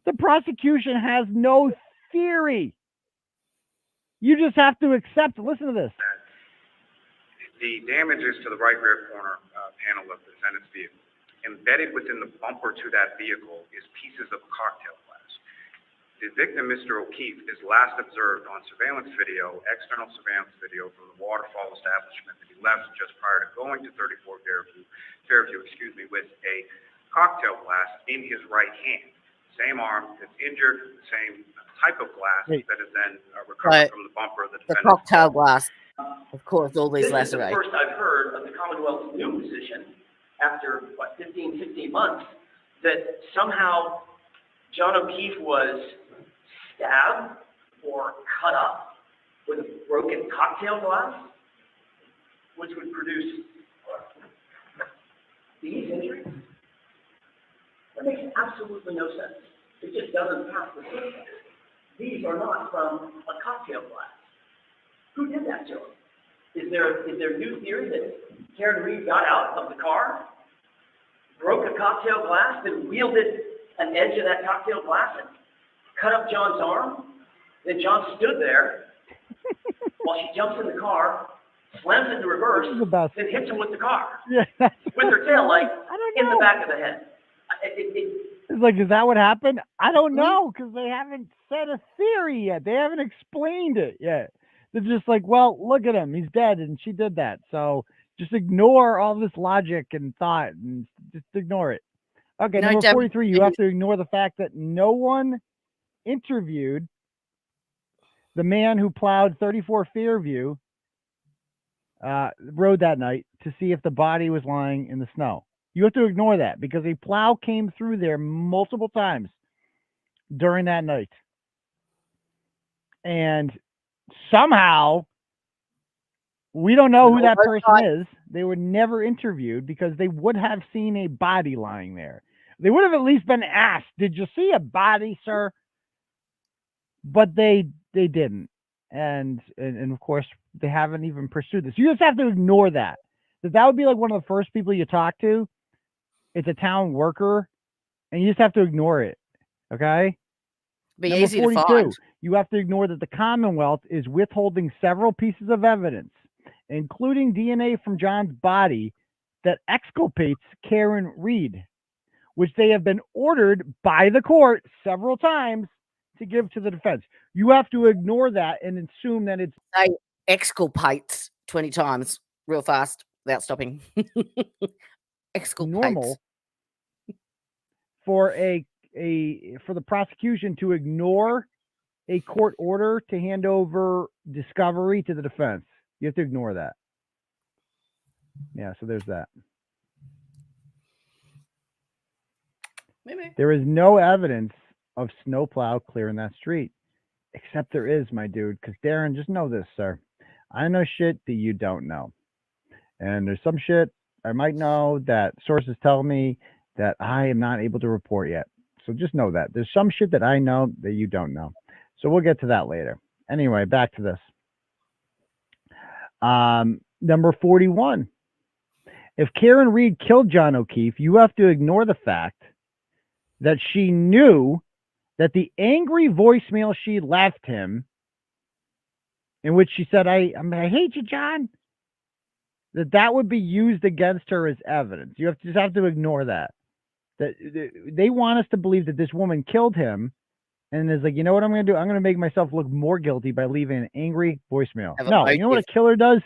Speaker 9: The prosecution has no theory. You just have to accept. Listen to this.
Speaker 6: The damages to the right rear corner panel of the defendant's vehicle. Embedded within the bumper to that vehicle is pieces of cocktail glass. The victim, Mr. O'Keefe, is last observed on surveillance video, external surveillance video from the waterfall establishment that he left just prior to going to 34 Fairview, with a cocktail glass in his right hand. Same arm that's injured, the same type of glass that is then recovered from the bumper of the defendant.
Speaker 12: The cocktail glass, of course, all these lacerations.
Speaker 10: This is the first I've heard of the Commonwealth's new position after, 15, 16 months, that somehow John O'Keefe was stabbed or cut up with a broken cocktail glass, which would produce these injuries. That makes absolutely no sense. It just doesn't pass the system. These are not from a cocktail glass. Who did that to him? Is there new theory that Karen Reed got out of the car, broke a cocktail glass, then wielded an edge of that cocktail glass and cut up John's arm? Then John stood there while she jumps in the car, slams into reverse, then hits him with the car.
Speaker 9: Yeah,
Speaker 10: with her tail light in the back of the head.
Speaker 9: It's like, is that what happened? I don't know, because they haven't said a theory yet. They haven't explained it yet. They're just like, well, look at him. He's dead, and she did that. So just ignore all this logic and thought, and just ignore it. Okay,
Speaker 12: No,
Speaker 9: number 43, you have to ignore the fact that no one interviewed the man who plowed 34 Fairview road that night to see if the body was lying in the snow. You have to ignore that because a plow came through there multiple times during that night. And somehow, we don't know who that person is. They were never interviewed because they would have seen a body lying there. They would have at least been asked, did you see a body, sir? But they didn't. And of course, they haven't even pursued this. You just have to ignore that. That would be like one of the first people you talk to. It's a town worker, and you just have to ignore it. Okay?
Speaker 12: Be
Speaker 9: Number
Speaker 12: easy
Speaker 9: 42,
Speaker 12: to find.
Speaker 9: you have to ignore that the Commonwealth is withholding several pieces of evidence, including DNA from John's body that exculpates Karen Reed, which they have been ordered by the court several times to give to the defense. You have to ignore that and assume that it's...
Speaker 12: Say exculpates 20 times real fast without stopping. Exculpates.
Speaker 9: Normal for for the prosecution to ignore a court order to hand over discovery to the defense. You have to ignore that. Yeah, so there's that.
Speaker 12: Maybe.
Speaker 9: There is no evidence of snowplow clearing that street, except there is, my dude, because Darren, just know this, sir. I know shit that you don't know. And there's some shit I might know that sources tell me that I am not able to report yet. So just know that. There's some shit that I know that you don't know. So we'll get to that later. Anyway, back to this. Number 41. If Karen Reed killed John O'Keefe, you have to ignore the fact that she knew that the angry voicemail she left him, in which she said, I hate you, John, that would be used against her as evidence. You just have to ignore that. That they want us to believe that this woman killed him, and is like, you know what I'm going to do? I'm going to make myself look more guilty by leaving an angry voicemail. No, you know what a killer does?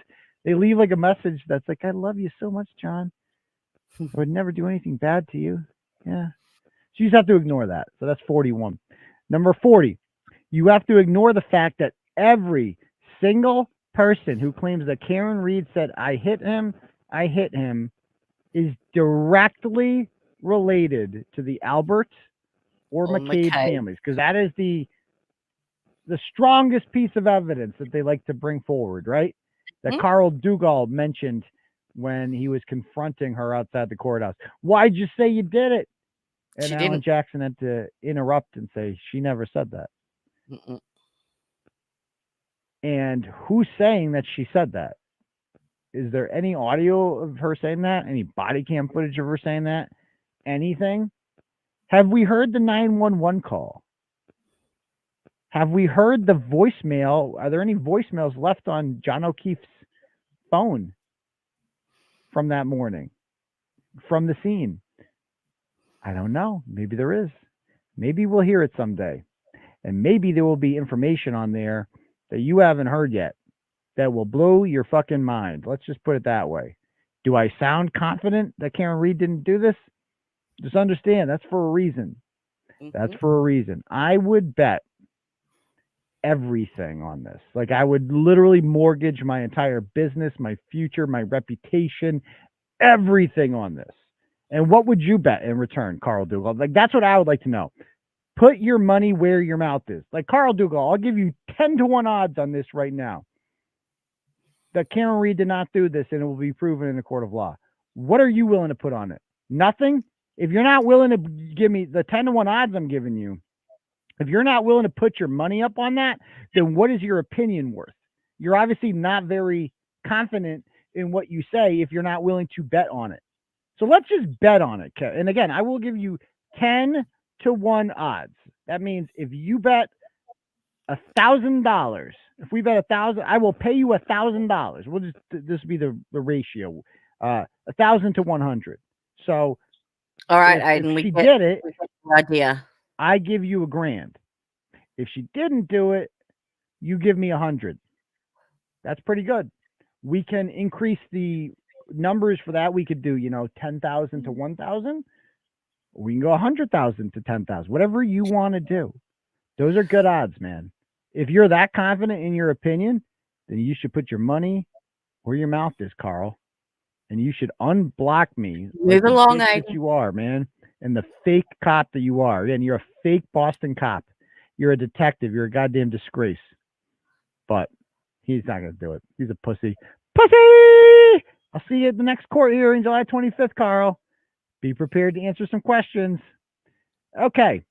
Speaker 9: They leave like a message that's like, I love you so much, John. I would never do anything bad to you. Yeah. So you just have to ignore that. So that's 41. Number 40, you have to ignore the fact that every single person who claims that Karen Reed said, I hit him, is directly related to the Albert or McCabe families, because that is the strongest piece of evidence that they like to bring forward, right? That Carl Dugall mentioned when he was confronting her outside the courthouse. Why'd you say you did it? And Alan Jackson had to interrupt and say, she never said that. And who's saying that she said that? Is there any audio of her saying that? Any body cam footage of her saying that? Anything? Have we heard the 911 call? Have we heard the voicemail? Are there any voicemails left on John O'Keefe's phone from that morning, from the scene? I don't know. Maybe there is. Maybe we'll hear it someday. And maybe there will be information on there that you haven't heard yet that will blow your fucking mind. Let's just put it that way. Do I sound confident that Karen Reed didn't do this? Just understand, that's for a reason. That's for a reason. I would bet everything on this. Like, I would literally mortgage my entire business, my future, my reputation, everything on this. And what would you bet in return, Carl Dugall? Like, that's what I would like to know. Put your money where your mouth is. Like, Carl Dugall, I'll give you 10-1 odds on this right now, that Karen Reed did not do this and it will be proven in a court of law. What are you willing to put on it? Nothing? If you're not willing to give me the 10-1 odds I'm giving you, if you're not willing to put your money up on that, then what is your opinion worth? You're obviously not very confident in what you say if you're not willing to bet on it. So let's just bet on it. And again, I will give you 10-1 odds. That means if you bet $1,000, if we bet 1,000, I will pay you $1,000. We'll just, this will be the ratio, 1,000 to 100. So,
Speaker 12: all right, Aiden,
Speaker 9: we did it.
Speaker 12: Idea.
Speaker 9: I give you $1,000. If she didn't do it, you give me 100. That's pretty good. We can increase the numbers for that. We could do, 10,000 to 1,000. We can go 100,000 to 10,000. Whatever you want to do. Those are good odds, man. If you're that confident in your opinion, then you should put your money where your mouth is, Carl. And you should unblock me.
Speaker 12: Move along,
Speaker 9: Aiden. You are, man. And the fake cop that you are. And you're a fake Boston cop. You're a detective. You're a goddamn disgrace. But he's not going to do it. He's a pussy. Pussy! I'll see you at the next court hearing, July 25th, Carl. Be prepared to answer some questions. Okay.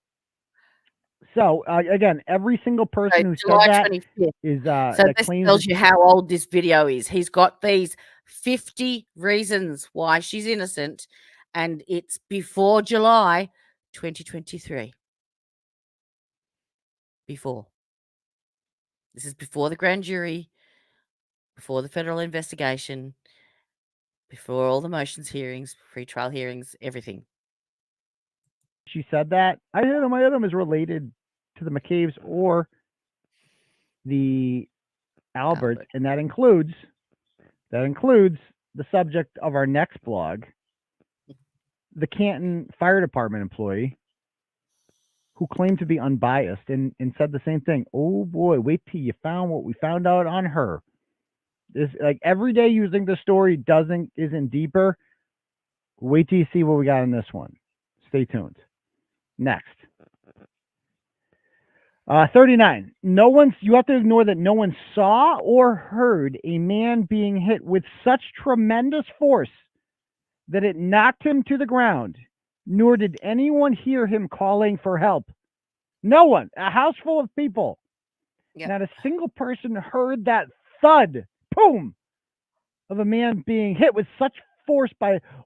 Speaker 9: So, again, every single person who
Speaker 12: July
Speaker 9: said that
Speaker 12: 25th.
Speaker 9: is...
Speaker 12: so this tells you how old this video is. He's got these 50 reasons why she's innocent, and it's before July 2023. Before. This is before the grand jury, before the federal investigation, before all the motions hearings, pre-trial hearings, everything.
Speaker 9: She said that. I hit him is related to the McCabe's or the Albert, and that includes the subject of our next blog, the Canton Fire Department employee who claimed to be unbiased and said the same thing. Oh boy, wait till you found what we found out on her. This, like, every day you think the story isn't deeper. Wait till you see what we got in this one. Stay tuned. Next. 39. You have to ignore that no one saw or heard a man being hit with such tremendous force that it knocked him to the ground, nor did anyone hear him calling for help. No one. A house full of people. Yep. Not a single person heard that thud, boom, of a man being hit with such force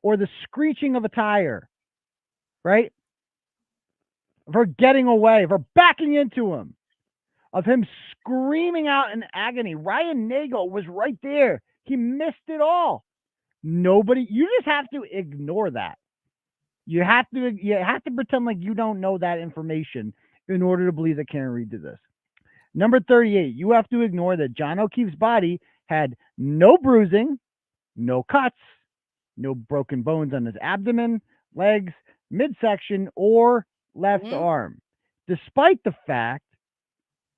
Speaker 9: or the screeching of a tire, right? Of her getting away, of her backing into him, of him screaming out in agony. Ryan Nagel was right there. He missed it all. Nobody, you just have to ignore that. You have to pretend like you don't know that information in order to believe that Karen Reed did this. Number 38, you have to ignore that John O'Keefe's body had no bruising, no cuts, no broken bones on his abdomen, legs, midsection, or left arm, despite the fact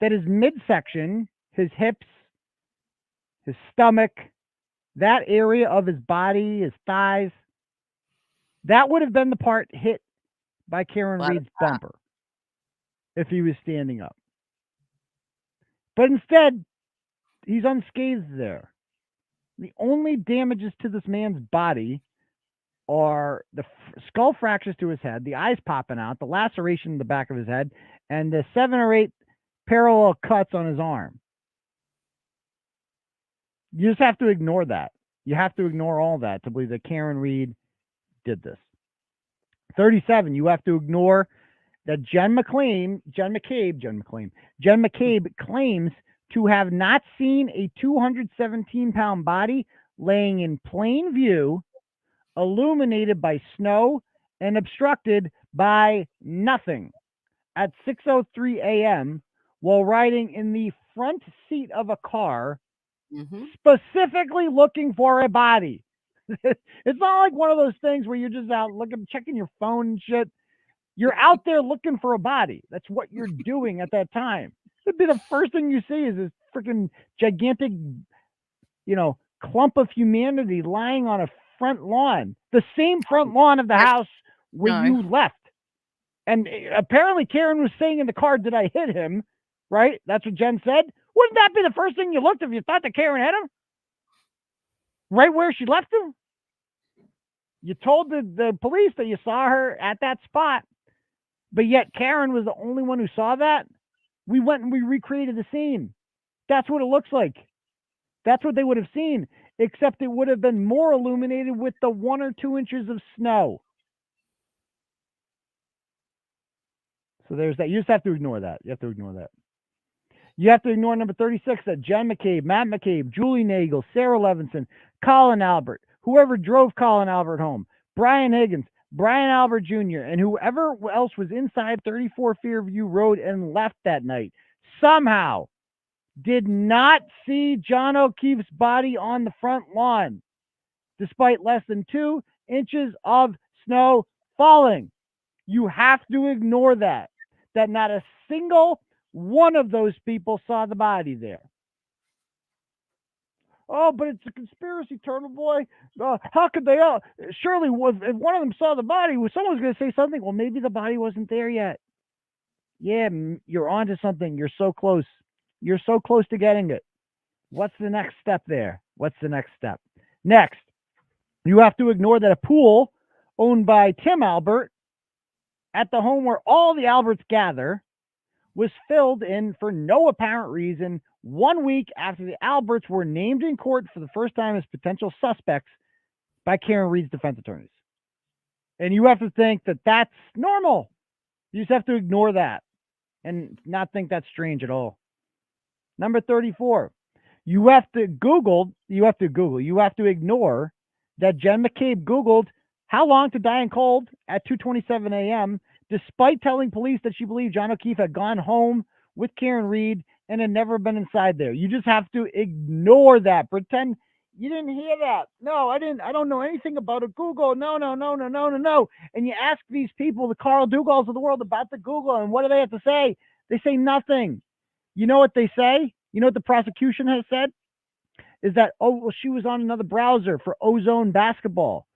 Speaker 9: that his midsection, his hips, his stomach, that area of his body, his thighs, that would have been the part hit by Karen Reed's bumper if he was standing up. But instead, he's unscathed there. The only damages to this man's body are the skull fractures to his head, the eyes popping out, the laceration in the back of his head, and the 7 or 8 parallel cuts on his arm. You just have to ignore that. You have to ignore all that to believe that Karen Reed did this. 37, you have to ignore that Jen McCabe claims to have not seen a 217-pound body laying in plain view, illuminated by snow and obstructed by nothing at 6:03 a.m. while riding in the front seat of a car, specifically looking for a body. It's not like one of those things where you're just out looking, checking your phone and shit. You're out there looking for a body. That's what you're doing at that time. It'd be the first thing you see is this freaking gigantic, clump of humanity lying on a front lawn, the same front lawn of the house where you left. And apparently Karen was saying in the car, did I hit him? Right? That's what Jen said. Wouldn't that be the first thing you looked if you thought that Karen hit him? Right where she left him? You told the police that you saw her at that spot, but yet Karen was the only one who saw that. We went and we recreated the scene. That's what it looks like. That's what they would have seen, except it would have been more illuminated with the 1 or 2 inches of snow. So there's that. You just have to ignore that. You have to ignore that. You have to ignore number 36, that Jen McCabe, Matt McCabe, Julie Nagel, Sarah Levinson, Colin Albert, whoever drove Colin Albert home, Brian Higgins, Brian Albert Jr., and whoever else was inside 34 Fairview Road and left that night, somehow did not see John O'Keefe's body on the front lawn, despite less than 2 inches of snow falling. You have to ignore that not a single one of those people saw the body there. Oh, but it's a conspiracy, Turtle Boy. How could they all? Surely, if one of them saw the body, someone's going to say something. Well, maybe the body wasn't there yet. Yeah, you're onto something. You're so close. You're so close to getting it. What's the next step there? What's the next step? Next, you have to ignore that a pool owned by Tim Albert at the home where all the Alberts gather was filled in for no apparent reason 1 week after the Alberts were named in court for the first time as potential suspects by Karen Reed's defense attorneys. And you have to think that that's normal. You just have to ignore that and not think that's strange at all. Number 34, you have to ignore that Jen McCabe Googled how long to die in cold at 2:27 a.m., despite telling police that she believed John O'Keefe had gone home with Karen Reed and had never been inside there. You just have to ignore that. Pretend you didn't hear that. No, I didn't. I don't know anything about a Google. No. And you ask these people, the Carl Dugals of the world, about the Google, and what do they have to say? They say nothing. You know what they say? You know what the prosecution has said? Is that, she was on another browser for Ozone basketball.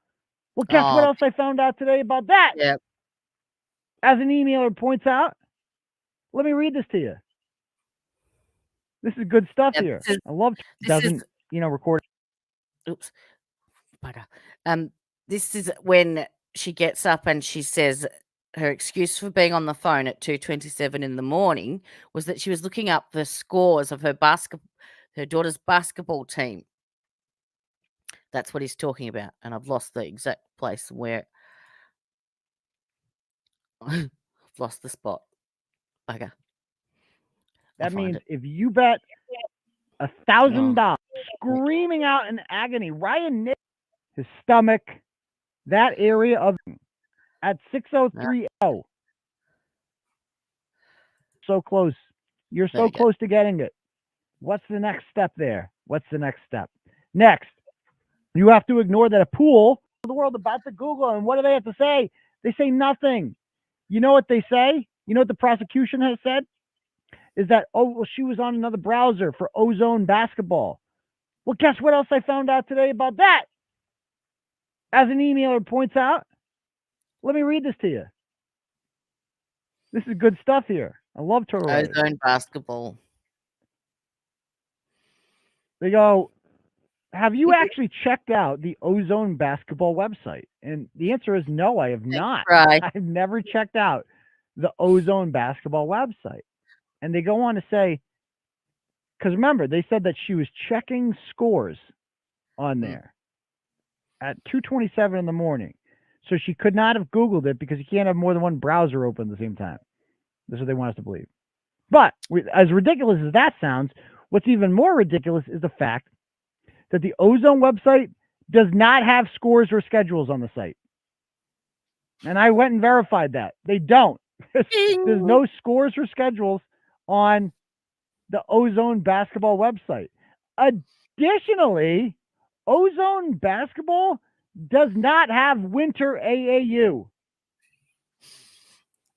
Speaker 9: Well, guess what else I found out today about that?
Speaker 12: Yep.
Speaker 9: As an emailer points out, let me read this to you. This is good stuff here. I love record.
Speaker 12: Oops. This is when she gets up and she says her excuse for being on the phone at 2:27 in the morning was that she was looking up the scores of her daughter's basketball team. That's what he's talking about. And I've lost the exact place where I've lost the spot. Bugger.
Speaker 9: That means if you bet $1,000 screaming out in agony, Ryan Nick, his stomach, that area of at 6:03. So close. You're so close to getting it. What's the next step there? What's the next step? Next, you have to ignore that a pool of the world about to Google, and what do they have to say? They say nothing. You know what they say? You know what the prosecution has said? Is that, oh, well, she was on another browser for Ozone basketball. Well, guess what else I found out today about that? As an emailer points out, let me read this to you. This is good stuff here. I love TURTLEBOY.
Speaker 12: Ozone basketball.
Speaker 9: They go, have you actually checked out the Ozone basketball website? And the answer is no, I have not.
Speaker 12: Right.
Speaker 9: I've never checked out the Ozone basketball website. And they go on to say, because remember, they said that she was checking scores on there at 2:27 in the morning. So she could not have Googled it because you can't have more than one browser open at the same time. That's what they want us to believe. But as ridiculous as that sounds, what's even more ridiculous is the fact that the Ozone website does not have scores or schedules on the site. And I went and verified that. They don't. There's no scores or schedules on the Ozone basketball website. Additionally, Ozone basketball does not have winter AAU.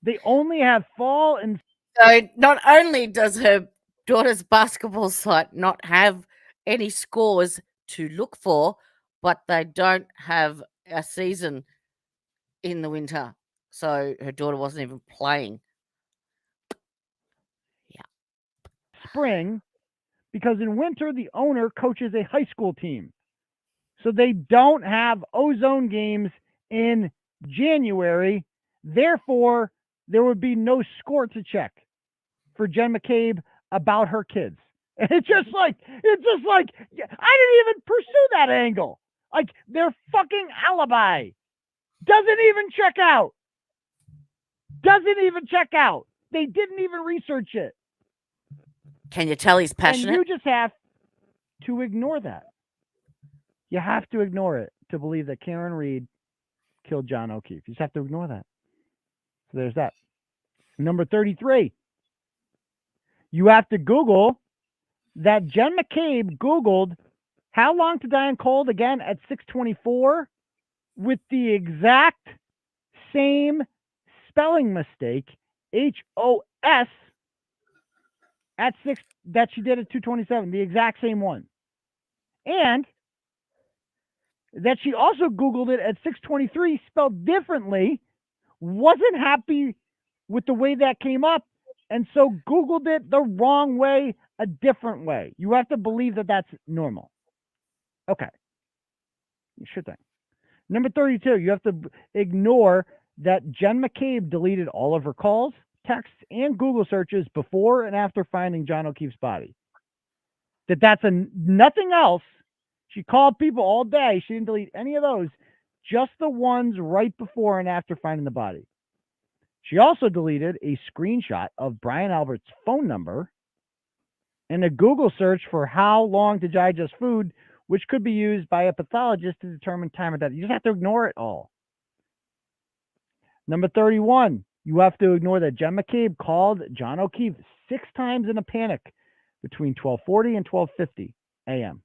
Speaker 9: They only have fall and...
Speaker 12: So not only does her daughter's basketball site not have any scores to look for, but they don't have a season in the winter. So her daughter wasn't even playing.
Speaker 9: Spring, because in winter, the owner coaches a high school team. So they don't have Ozone games in January. Therefore, there would be no score to check for Jen McCabe about her kids. And it's just like, I didn't even pursue that angle. Like, their fucking alibi doesn't even check out. They didn't even research it.
Speaker 12: Can you tell he's passionate?
Speaker 9: And you just have to ignore that. You have to ignore it to believe that Karen Reed killed John O'Keefe. You just have to ignore that. So there's that. Number 33. You have to Google that Jen McCabe Googled how long to die in cold again at 6:24 with the exact same spelling mistake, HOS, at 6 that she did at 2:27, the exact same one. And that she also Googled it at 6:23 spelled differently, wasn't happy with the way that came up, and so Googled it the wrong way, a different way. You have to believe that that's normal. Okay. Sure thing. Number 32, you have to ignore that Jen McCabe deleted all of her calls, texts, and Google searches before and after finding John O'Keefe's body. That's nothing else. She called people all day. She didn't delete any of those, just the ones right before and after finding the body. She also deleted a screenshot of Brian Albert's phone number and a Google search for how long to digest food, which could be used by a pathologist to determine time of death. You just have to ignore it all. Number 31, you have to ignore that Jen McCabe called John O'Keefe 6 times in a panic between 12:40 and 12:50 a.m.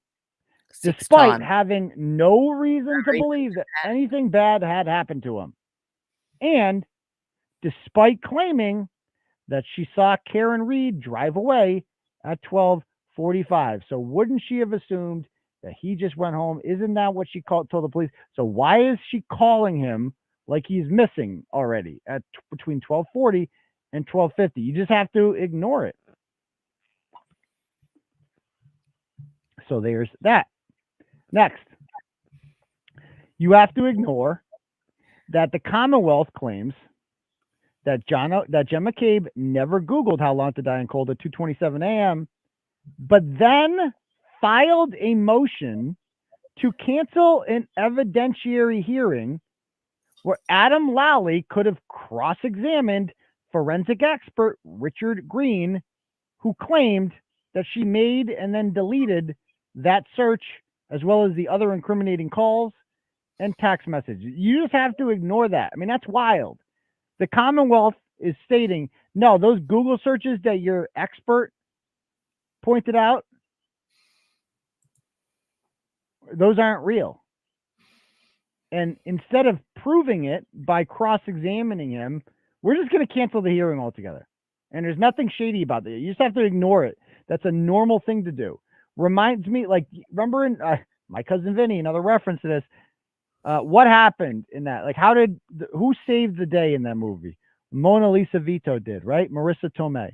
Speaker 9: Despite having no reason to believe that anything bad had happened to him. And despite claiming that she saw Karen Reed drive away at 12:45. So wouldn't she have assumed that he just went home? Isn't that what she told the police? So why is she calling him like he's missing already at between 12:40 and 12:50? You just have to ignore it. So there's that. Next, you have to ignore that the Commonwealth claims that Jen McCabe never Googled how long to die in cold at 2:27 a.m., but then filed a motion to cancel an evidentiary hearing where Adam Lally could have cross-examined forensic expert Richard Green, who claimed that she made and then deleted that search, as well as the other incriminating calls and text messages. You just have to ignore that. I mean, that's wild. The Commonwealth is stating, no, those Google searches that your expert pointed out, those aren't real. And instead of proving it by cross-examining him, we're just going to cancel the hearing altogether. And there's nothing shady about it. You just have to ignore it. That's a normal thing to do. Reminds me, like, remember in My Cousin Vinny, another reference to this. What happened in that? Like, who saved the day in that movie? Mona Lisa Vito did, right? Marissa Tomei.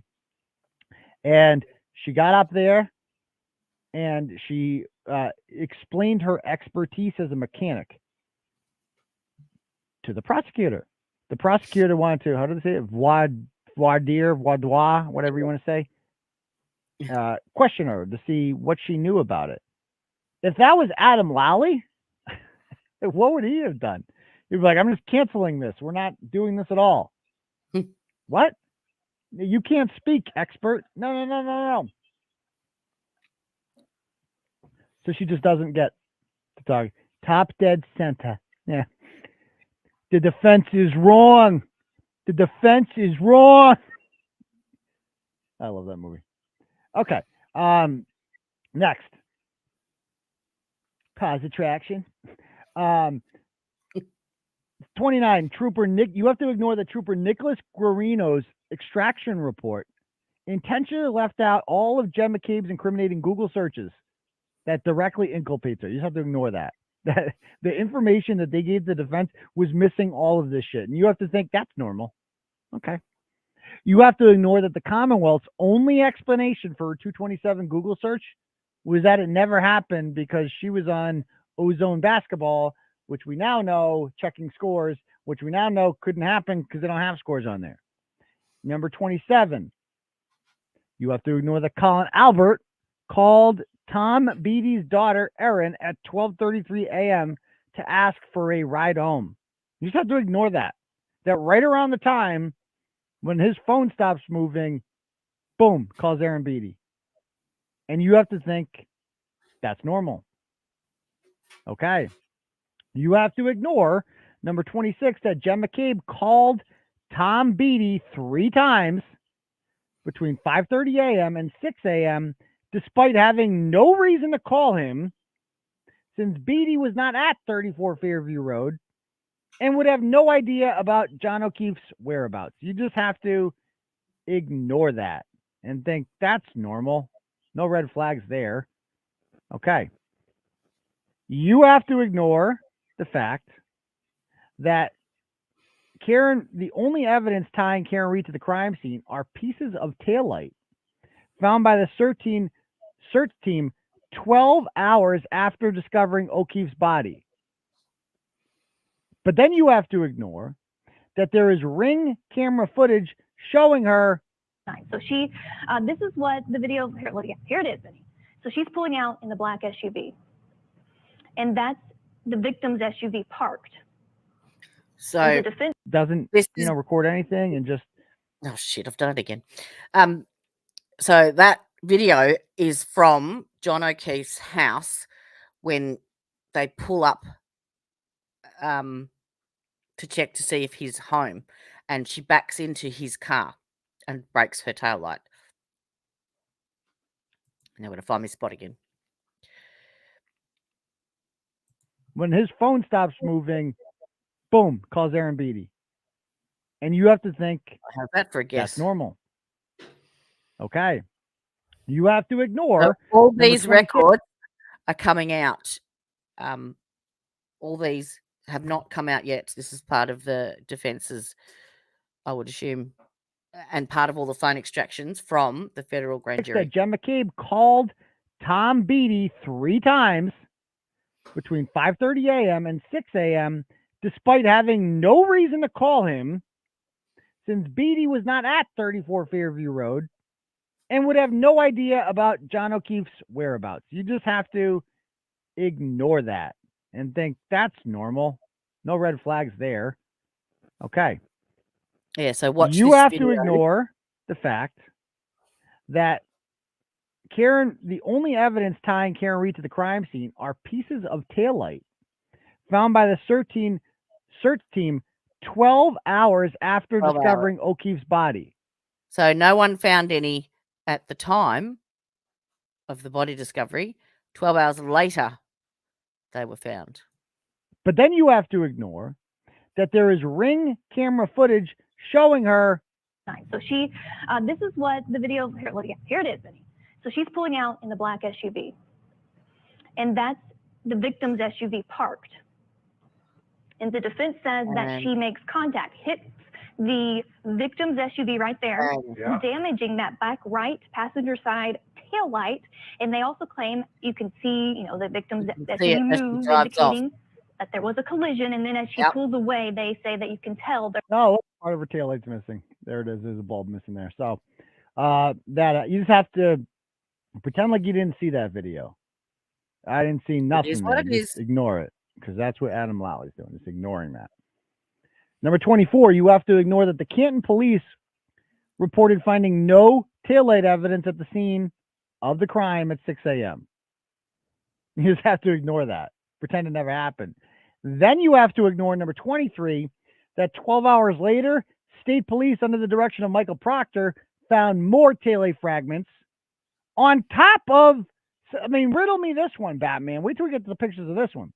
Speaker 9: And she got up there and she explained her expertise as a mechanic to the prosecutor. The prosecutor wanted to, how do they say it? Voir dire, whatever you want to say. Question her to see what she knew about it. If that was Adam Lally, what would he have done? He'd be like, I'm just canceling this. We're not doing this at all. What? You can't speak, expert. No. So she just doesn't get to talk. Top dead center. Yeah. The defense is wrong. The defense is wrong. I love that movie. Okay. Next. Cause attraction. 29. Trooper Nick. You have to ignore the Trooper Nicholas Guarino's extraction report intentionally left out all of Jen McCabe's incriminating Google searches that directly inculpates her. You just have to ignore that. That the information that they gave the defense was missing all of this shit. And you have to think that's normal. Okay. You have to ignore that the Commonwealth's only explanation for her 227 Google search was that it never happened because she was on Ozone Basketball, which we now know, checking scores, which we now know couldn't happen because they don't have scores on there. Number 27. You have to ignore that Colin Albert called Tom Beatty's daughter, Erin, at 12:33 a.m. to ask for a ride home. You just have to ignore that. That right around the time when his phone stops moving, boom, calls Erin Beatty. And you have to think that's normal. Okay. You have to ignore number 26, that Jen McCabe called Tom Beatty 3 times between 5:30 a.m. and 6 a.m. despite having no reason to call him, since Beatty was not at 34 Fairview Road and would have no idea about John O'Keefe's whereabouts. You just have to ignore that and think that's normal. No red flags there. Okay. You have to ignore the fact that Karen, the only evidence tying Karen Reed to the crime scene are pieces of taillight found by the search team 12 hours after discovering O'Keefe's body. But then you have to ignore that there is Ring camera footage showing her.
Speaker 19: So she, this is what the video, here it is. So she's pulling out in the black SUV. And that's the victim's SUV parked.
Speaker 12: So
Speaker 9: doesn't record anything and just,
Speaker 12: oh shit, I've done it again. So that video is from John O'Keefe's house when they pull up to check to see if he's home, and she backs into his car and breaks her taillight. Now I'm going to find my spot again.
Speaker 9: When his phone stops moving, boom, calls Erin Beatty. And you have to think,
Speaker 12: how's that for a guess?
Speaker 9: That's normal. Okay. You have to ignore.
Speaker 12: So all these records are coming out. All these have not come out yet. This is part of the defense's, I would assume, and part of all the phone extractions from the federal grand jury.
Speaker 9: Jen McCabe called Tom Beatty 3 times between 5:30 a.m. and 6 a.m. despite having no reason to call him, since Beatty was not at 34 Fairview Road and would have no idea about John O'Keefe's whereabouts. You just have to ignore that and think that's normal. No red flags there. Okay.
Speaker 12: Yeah, so watch
Speaker 9: you
Speaker 12: this
Speaker 9: have
Speaker 12: video.
Speaker 9: To ignore the fact that Karen, the only evidence tying Karen Reed to the crime scene are pieces of taillight found by the search team 12 hours after
Speaker 12: 12
Speaker 9: discovering O'Keefe's body.
Speaker 12: So no one found any at the time of the body discovery. 12 hours later, they were found.
Speaker 9: But then you have to ignore that there is Ring camera footage showing her.
Speaker 19: So she, this is what the video, here it is, Vinny. So she's pulling out in the black SUV. And that's the victim's SUV parked. And the defense says that she makes contact, hits the victim's SUV right there, damaging that back right passenger side tail light. And they also claim you can see, you know, the victim's SUV move, indicating that there was a collision. And then as she pulls away, they say that you can tell that.
Speaker 9: Oh, part of her tail light's missing. There it is. There's a bulb missing there. So that you just have to pretend like you didn't see that video. I didn't see nothing. Just ignore it, because that's what Adam Lowley's doing. Just ignoring that. Number 24, you have to ignore that the Canton police reported finding no taillight evidence at the scene of the crime at 6 a.m. You just have to ignore that. Pretend it never happened. Then you have to ignore number 23, that 12 hours later, state police under the direction of Michael Proctor found more taillight fragments on top of, I mean, riddle me this one, Batman. Wait till we get to the pictures of this one.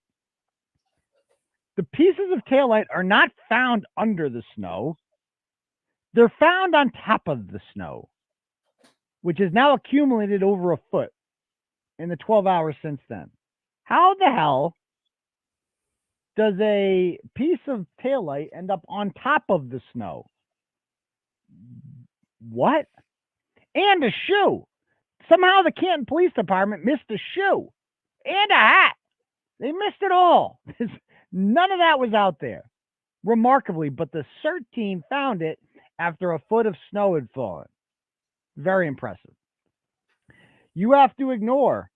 Speaker 9: The pieces of taillight are not found under the snow. They're found on top of the snow, which is now accumulated over a foot in the 12 hours since then. How the hell does a piece of taillight end up on top of the snow? What? And a shoe. Somehow the Canton Police Department missed a shoe and a hat. They missed it all. None of that was out there, remarkably, but the CERT team found it after a foot of snow had fallen. Very impressive. You have to ignore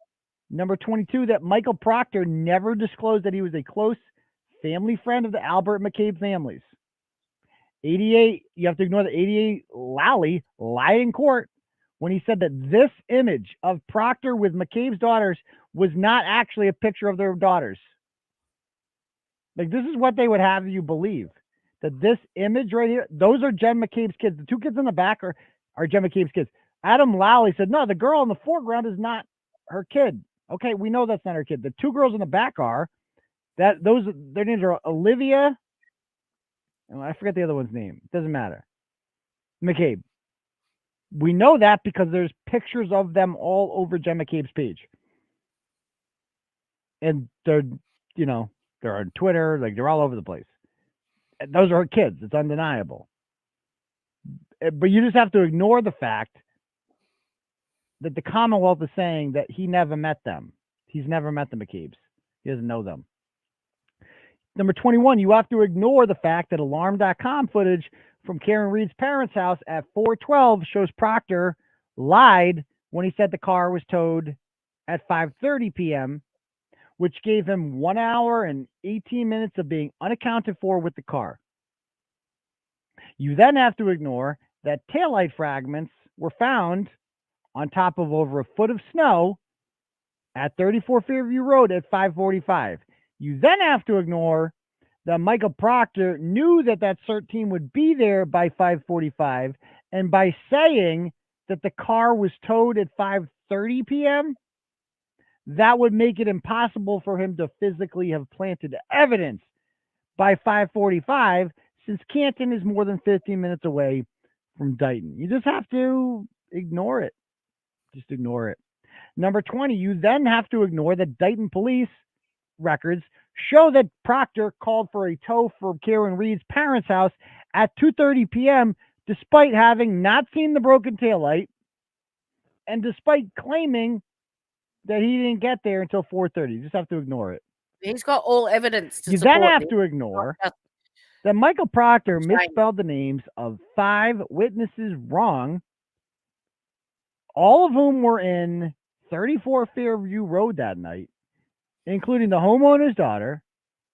Speaker 9: number 22, that Michael Proctor never disclosed that he was a close family friend of the Albert McCabe families. 88, you have to ignore that 88 Lowley lied in court when he said that this image of Proctor with McCabe's daughters was not actually a picture of their daughters. Like, this is what they would have you believe, that this image right here, those are Jen McCabe's kids. The two kids in the back are Jen McCabe's kids. Adam Lowley said, no, the girl in the foreground is not her kid. Okay, we know that's not her kid. The two girls in the back are. Their names are Olivia. I forget the other one's name. It doesn't matter. McCabe. We know that because there's pictures of them all over Jen McCabe's page. And they're on Twitter, like they're all over the place. Those are her kids. It's undeniable. But you just have to ignore the fact that the Commonwealth is saying that he never met them. He's never met the McCabes. He doesn't know them. Number 21, you have to ignore the fact that Alarm.com footage from Karen Reed's parents' house at 4:12 shows Proctor lied when he said the car was towed at 5:30 p.m., which gave him 1 hour and 18 minutes of being unaccounted for with the car. You then have to ignore that taillight fragments were found on top of over a foot of snow at 34 Fairview Road at 5:45. You then have to ignore that Michael Proctor knew that CERT team would be there by 5:45, and by saying that the car was towed at 5:30 p.m., that would make it impossible for him to physically have planted evidence by 5:45, since Canton is more than 15 minutes away from Dighton. You just have to ignore it. Just ignore it. Number 20, you then have to ignore that Dighton police records show that Proctor called for a tow from Karen Reed's parents' house at 2:30 p.m., despite having not seen the broken taillight and despite claiming that he didn't get there until 4:30. You just have to ignore it.
Speaker 12: He's got all evidence to
Speaker 9: You
Speaker 12: support
Speaker 9: then have
Speaker 12: this.
Speaker 9: to ignore that Michael Proctor misspelled the names of 5 witnesses wrong, all of whom were in 34 Fairview Road that night, including the homeowner's daughter,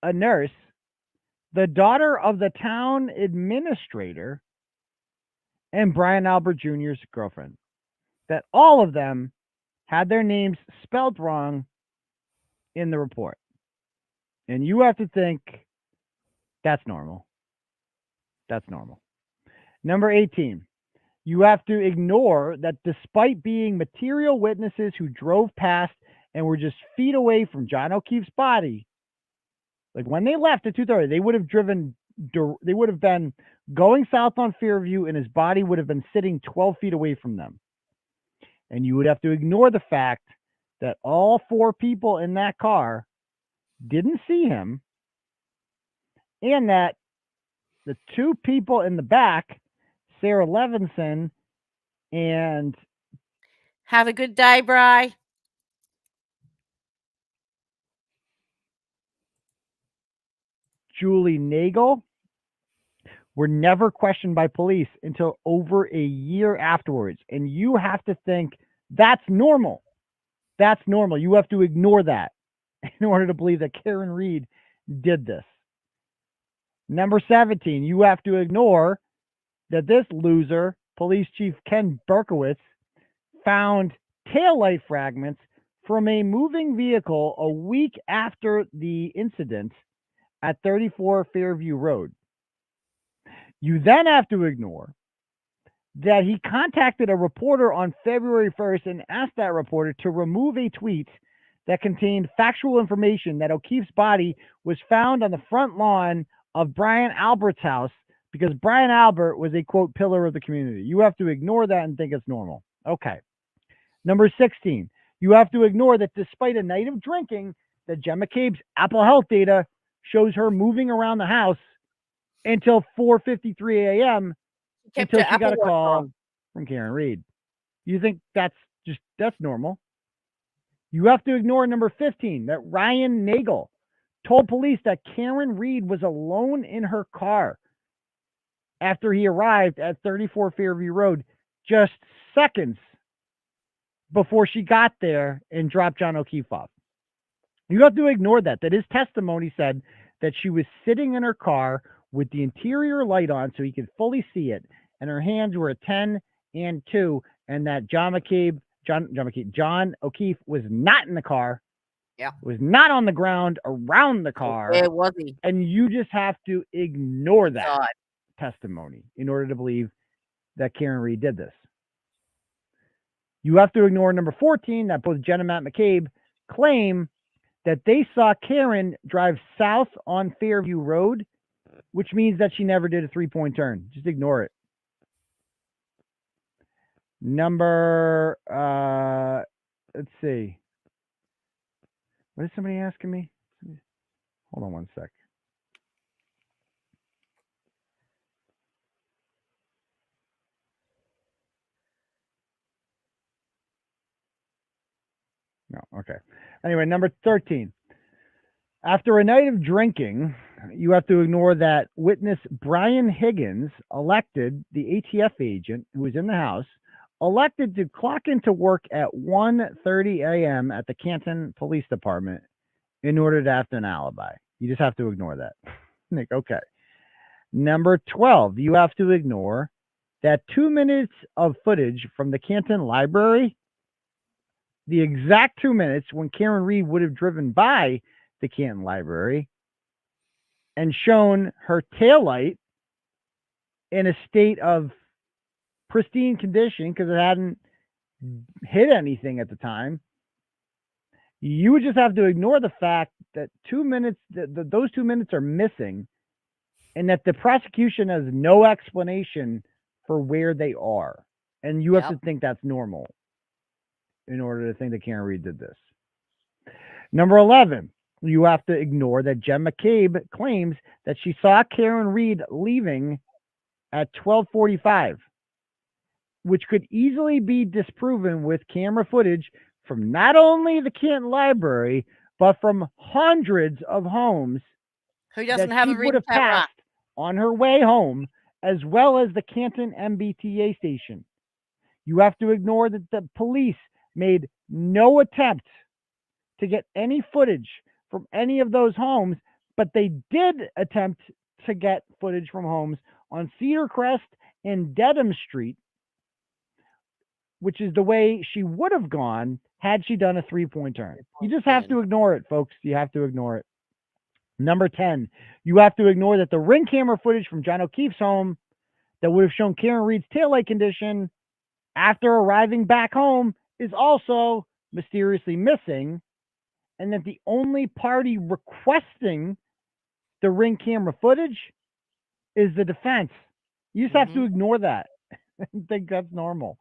Speaker 9: a nurse, the daughter of the town administrator, and Brian Albert Jr.'s girlfriend. That all of them had their names spelled wrong in the report. And you have to think that's normal. That's normal. Number 18, you have to ignore that despite being material witnesses who drove past and were just feet away from John O'Keefe's body, like when they left at 2:30, they would have been going south on Fairview, and his body would have been sitting 12 feet away from them. And you would have to ignore the fact that all 4 people in that car didn't see him, and that the 2 people in the back, Sarah Levinson and
Speaker 12: Have a good day, Bri.
Speaker 9: Julie Nagel, were never questioned by police until over a year afterwards. And you have to think that's normal. That's normal. You have to ignore that in order to believe that Karen Reed did this. Number 17, you have to ignore that this loser, Police Chief Ken Berkowitz, found taillight fragments from a moving vehicle a week after the incident at 34 Fairview Road. You then have to ignore that he contacted a reporter on February 1st and asked that reporter to remove a tweet that contained factual information that O'Keefe's body was found on the front lawn of Brian Albert's house because Brian Albert was a, quote, pillar of the community. You have to ignore that and think it's normal. Okay. Number 16, you have to ignore that despite a night of drinking, that Jen McCabe's Apple Health data shows her moving around the house until 4:53 a.m. until she got a call from Karen Reed. You think that's normal? You have to ignore number 15, that Ryan Nagel told police that Karen Reed was alone in her car after he arrived at 34 Fairview Road just seconds before she got there and dropped John O'Keefe off. You have to ignore that his testimony said that she was sitting in her car with the interior light on so he could fully see it, and her hands were a 10 and 2, and that John O'Keefe was not in the car, was not on the ground around the car.
Speaker 12: Where was he?
Speaker 9: And you just have to ignore that testimony in order to believe that Karen Reed did this. You have to ignore number 14, that both Jen and Matt McCabe claim that they saw Karen drive south on Fairview Road, which means that she never did a 3-point turn. Just ignore it. Number, let's see. What is somebody asking me? Hold on one sec. No, okay. Anyway, number 13. After a night of drinking, you have to ignore that witness Brian Higgins elected, the ATF agent who was in the house, elected to clock into work at 1:30 a.m. at the Canton Police Department in order to have an alibi. You just have to ignore that. Nick, okay. Number 12, you have to ignore that 2 minutes of footage from the Canton Library, the exact 2 minutes when Karen Reed would have driven by the Canton Library and shown her taillight in a state of pristine condition because it hadn't hit anything at the time. You would just have to ignore the fact that 2 minutes, those 2 minutes are missing, and that the prosecution has no explanation for where they are. And you have to think that's normal in order to think that Karen Reed did this. Number 11, you have to ignore that Jen McCabe claims that she saw Karen Reed leaving at 12:45, which could easily be disproven with camera footage from not only the Canton Library, but from hundreds of homes
Speaker 12: Who doesn't
Speaker 9: that
Speaker 12: have
Speaker 9: she
Speaker 12: a
Speaker 9: would
Speaker 12: ring
Speaker 9: have
Speaker 12: camera?
Speaker 9: passed on her way home, as well as the Canton MBTA station. You have to ignore that the police made no attempt to get any footage from any of those homes, but they did attempt to get footage from homes on Cedar Crest and Dedham Street, which is the way she would have gone had she done a 3-point turn. You just have to ignore it, folks. You have to ignore it. Number 10, you have to ignore that the ring camera footage from John O'Keefe's home that would have shown Karen Reed's taillight condition after arriving back home is also mysteriously missing, and that the only party requesting the Ring camera footage is the defense. You just have to ignore that and think that's normal.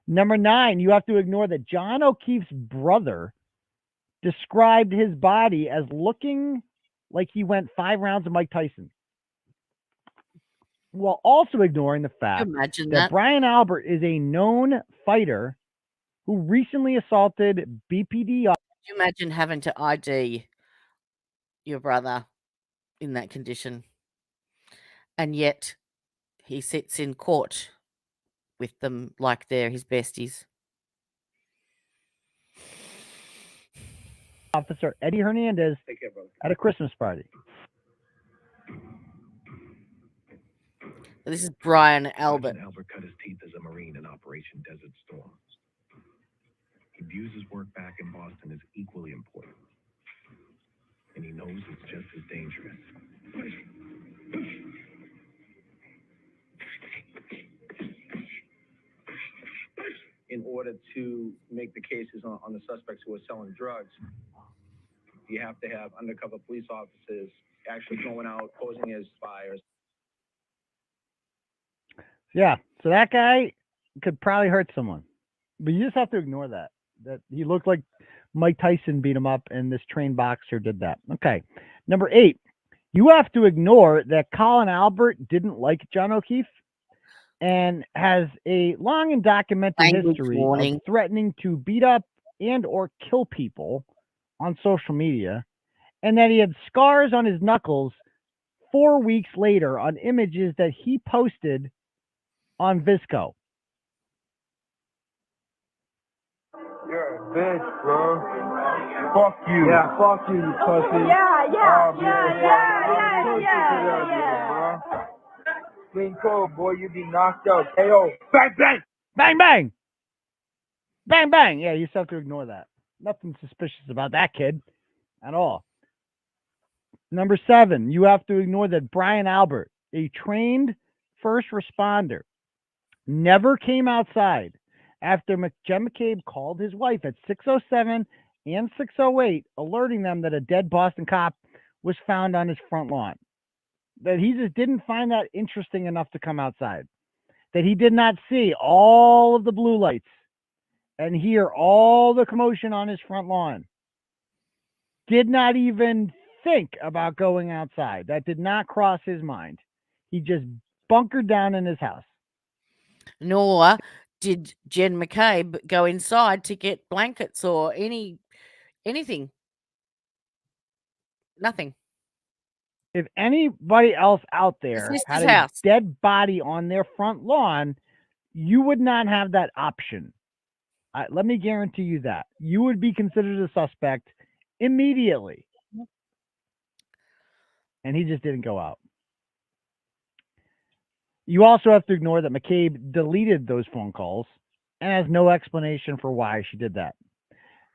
Speaker 9: Number 9, you have to ignore that John O'Keefe's brother described his body as looking like he went 5 rounds of Mike Tyson, while also ignoring the fact that Brian Albert is a known fighter who recently assaulted BPD.
Speaker 12: Can you imagine having to ID your brother in that condition, and yet he sits in court with them like they're his besties?
Speaker 9: Officer Eddie Hernandez at a Christmas party.
Speaker 12: This is Brian Albert.
Speaker 2: Albert cut his teeth as a Marine in Operation Desert Storm. He views his work back in Boston as equally important. And he knows it's just as dangerous.
Speaker 4: In order to make the cases on the suspects who are selling drugs, you have to have undercover police officers actually going out, posing as buyers.
Speaker 9: Yeah, so that guy could probably hurt someone, but you just have to ignore that he looked like Mike Tyson beat him up, and this trained boxer did that. Okay, number 8, you have to ignore that Colin Albert didn't like John O'Keefe and has a long and documented history of threatening to beat up and or kill people on social media, and that he had scars on his knuckles 4 weeks later on images that he posted on Visco.
Speaker 23: You're a bitch, bro. Fuck you. Yeah, fuck you, you pussy. Yeah. Clean cold, boy. You be knocked out. KO. Bang, bang.
Speaker 9: Bang, bang. Bang, bang. Yeah, you just have to ignore that. Nothing suspicious about that kid at all. Number 7, you have to ignore that Brian Albert, a trained first responder, never came outside after Jen McCabe called his wife at 6:07 and 6:08, alerting them that a dead Boston cop was found on his front lawn. That he just didn't find that interesting enough to come outside. That he did not see all of the blue lights and hear all the commotion on his front lawn. Did not even think about going outside. That did not cross his mind. He just bunkered down in his house.
Speaker 12: Nor did Jen McCabe go inside to get blankets or anything. Nothing.
Speaker 9: If anybody else out there had a dead body on their front lawn, you would not have that option. Let me guarantee you that. You would be considered a suspect immediately. And he just didn't go out. You also have to ignore that McCabe deleted those phone calls and has no explanation for why she did that.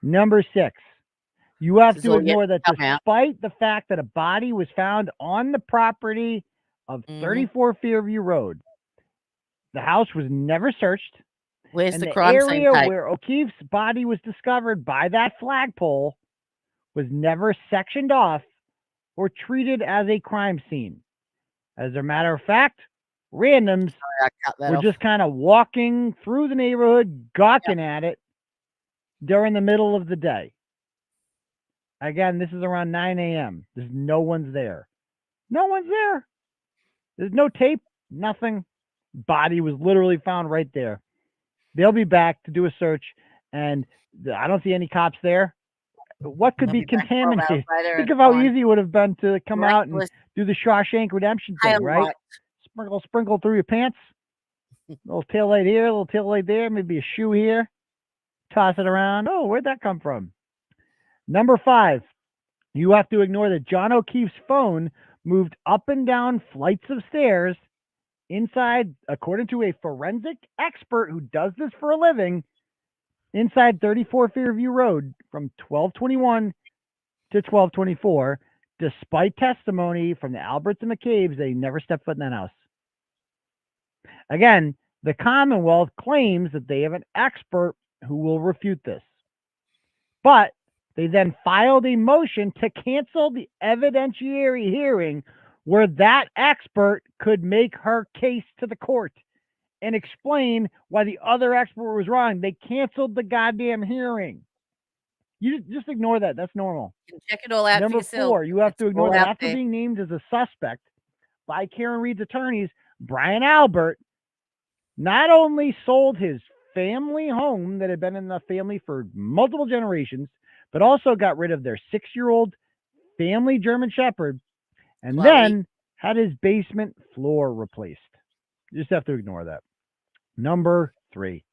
Speaker 9: Number 6, you have to ignore that despite the fact that a body was found on the property of 34 Fairview Road, the house was never searched.
Speaker 12: Where's
Speaker 9: and
Speaker 12: the crime scene
Speaker 9: area
Speaker 12: tape?
Speaker 9: where O'Keefe's body was discovered by that flagpole was never sectioned off or treated as a crime scene. As a matter of fact, randoms were just kind of walking through the neighborhood, gawking at it during the middle of the day. Again, this is around 9 a.m. There's no one's there. No one's there. There's no tape, nothing. Body was literally found right there. They'll be back to do a search, and I don't see any cops there. What could be contaminated? Think of how easy it would have been to come out and do the Shawshank Redemption thing, right? Sprinkle through your pants. A little tail light here, a little tail light there, maybe a shoe here. Toss it around. Oh, where'd that come from? Number 5, you have to ignore that John O'Keefe's phone moved up and down flights of stairs inside, according to a forensic expert who does this for a living, inside 34 Fairview Road from 12:21 to 12:24, despite testimony from the Alberts and McCabes, they never stepped foot in that house. Again, the Commonwealth claims that they have an expert who will refute this. But they then filed a motion to cancel the evidentiary hearing where that expert could make her case to the court and explain why the other expert was wrong. They canceled the goddamn hearing. You just ignore that. That's normal.
Speaker 12: Check it all out
Speaker 9: Number
Speaker 12: for yourself.
Speaker 9: 4, you have to ignore
Speaker 12: all
Speaker 9: that
Speaker 12: out
Speaker 9: after
Speaker 12: there.
Speaker 9: being named as a suspect by Karen Reed's attorneys, Brian Albert not only sold his family home that had been in the family for multiple generations, but also got rid of their 6-year-old family German Shepherd, and then had his basement floor replaced. You just have to ignore that. Number 3,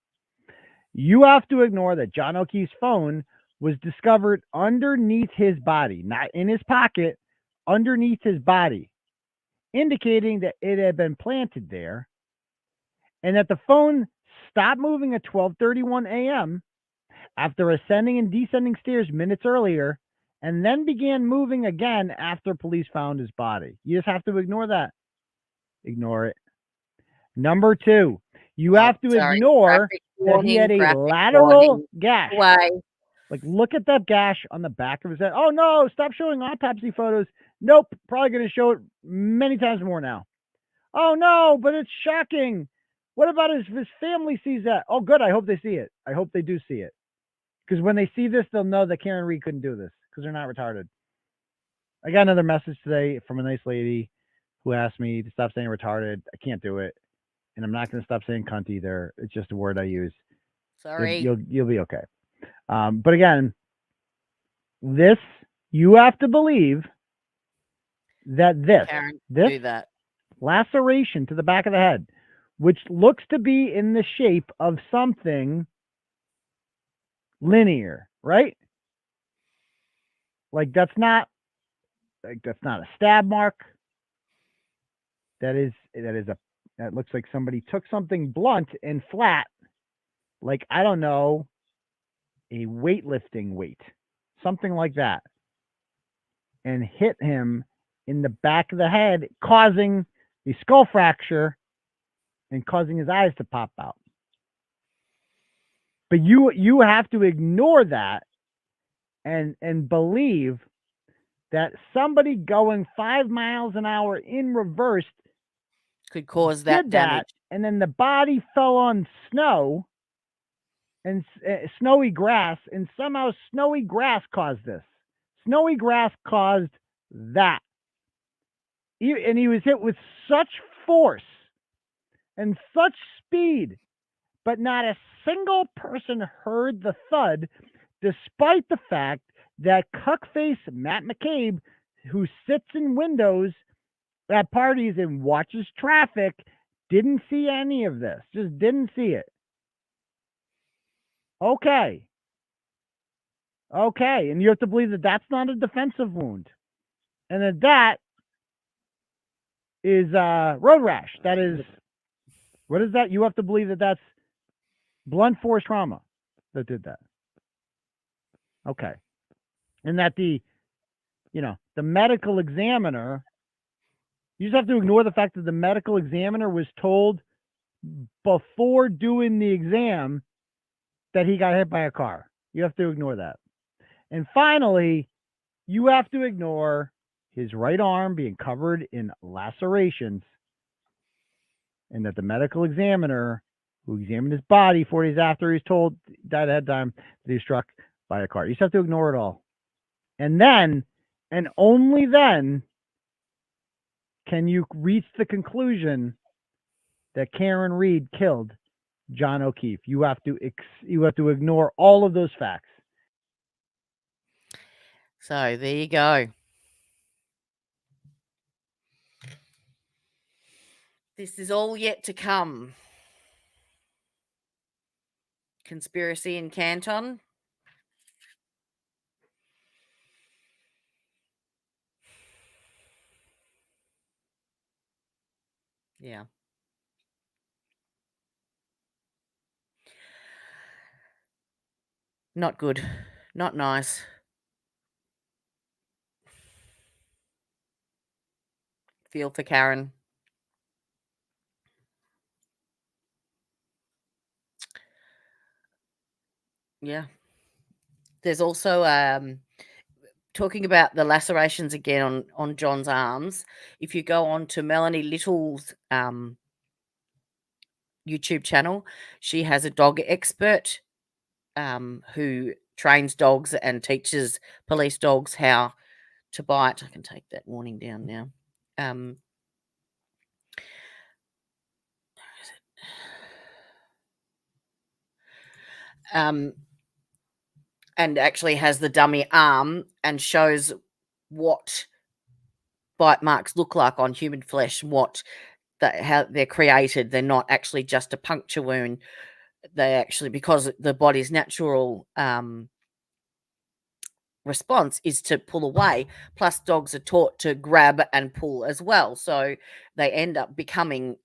Speaker 9: you have to ignore that John O'Keefe's phone was discovered underneath his body, not in his pocket, underneath his body, indicating that it had been planted there, and that the phone stopped moving at 12:31 a.m. after ascending and descending stairs minutes earlier, and then began moving again after police found his body. You just have to ignore that. Ignore it. Number 2, you have to ignore that he had a lateral gash. Like, look at that gash on the back of his head. Oh, no, stop showing autopsy photos. Nope, probably going to show it many times more now. Oh, no, but it's shocking. What about his family sees that? Oh, good, I hope they see it. I hope they do see it. Because when they see this, they'll know that Karen Reed couldn't do this because they're not retarded. I got another message today from a nice lady who asked me to stop saying retarded. I can't do it. And I'm not going to stop saying cunt either. It's just a word I use.
Speaker 12: Sorry.
Speaker 9: You'll be okay. But again, this, you have to believe that
Speaker 12: Karen,
Speaker 9: this
Speaker 12: do that.
Speaker 9: laceration to the back of the head, which looks to be in the shape of something linear, right? Like that's not a stab mark. That looks like somebody took something blunt and flat, like, I don't know, a weightlifting weight, something like that, and hit him in the back of the head, causing a skull fracture and causing his eyes to pop out. But you have to ignore that and believe that somebody going 5 miles an hour in reverse
Speaker 12: could cause that damage.
Speaker 9: And then the body fell on snow and snowy grass, and somehow snowy grass caused this. Snowy grass caused that. And he was hit with such force and such speed, but not a single person heard the thud, despite the fact that cuckface Matt McCabe, who sits in windows at parties and watches traffic, didn't see any of this. Just didn't see it. Okay. And you have to believe that that's not a defensive wound. And that is road rash. That is, what is that? You have to believe that that's blunt force trauma that did that. Okay. And that the medical examiner, you just have to ignore the fact that the medical examiner was told before doing the exam that he got hit by a car. You have to ignore that. And finally, you have to ignore his right arm being covered in lacerations, and that the medical examiner who examined his body 4 days after he's told he died ahead of time that he was struck by a car. You just have to ignore it all. And then, and only then, can you reach the conclusion that Karen Reed killed John O'Keefe. You have to ignore all of those facts.
Speaker 12: So there you go. This is all yet to come. Conspiracy in Canton. Yeah. Not good. Not nice. Feel for Karen. Yeah. There's also talking about the lacerations again on John's arms. If you go on to Melanie Little's YouTube channel, she has a dog expert who trains dogs and teaches police dogs how to bite. I can take that warning down now. And actually has the dummy arm and shows what bite marks look like on human flesh, how they're created. They're not actually just a puncture wound. They actually, because the body's natural response is to pull away, plus dogs are taught to grab and pull as well. So they end up becoming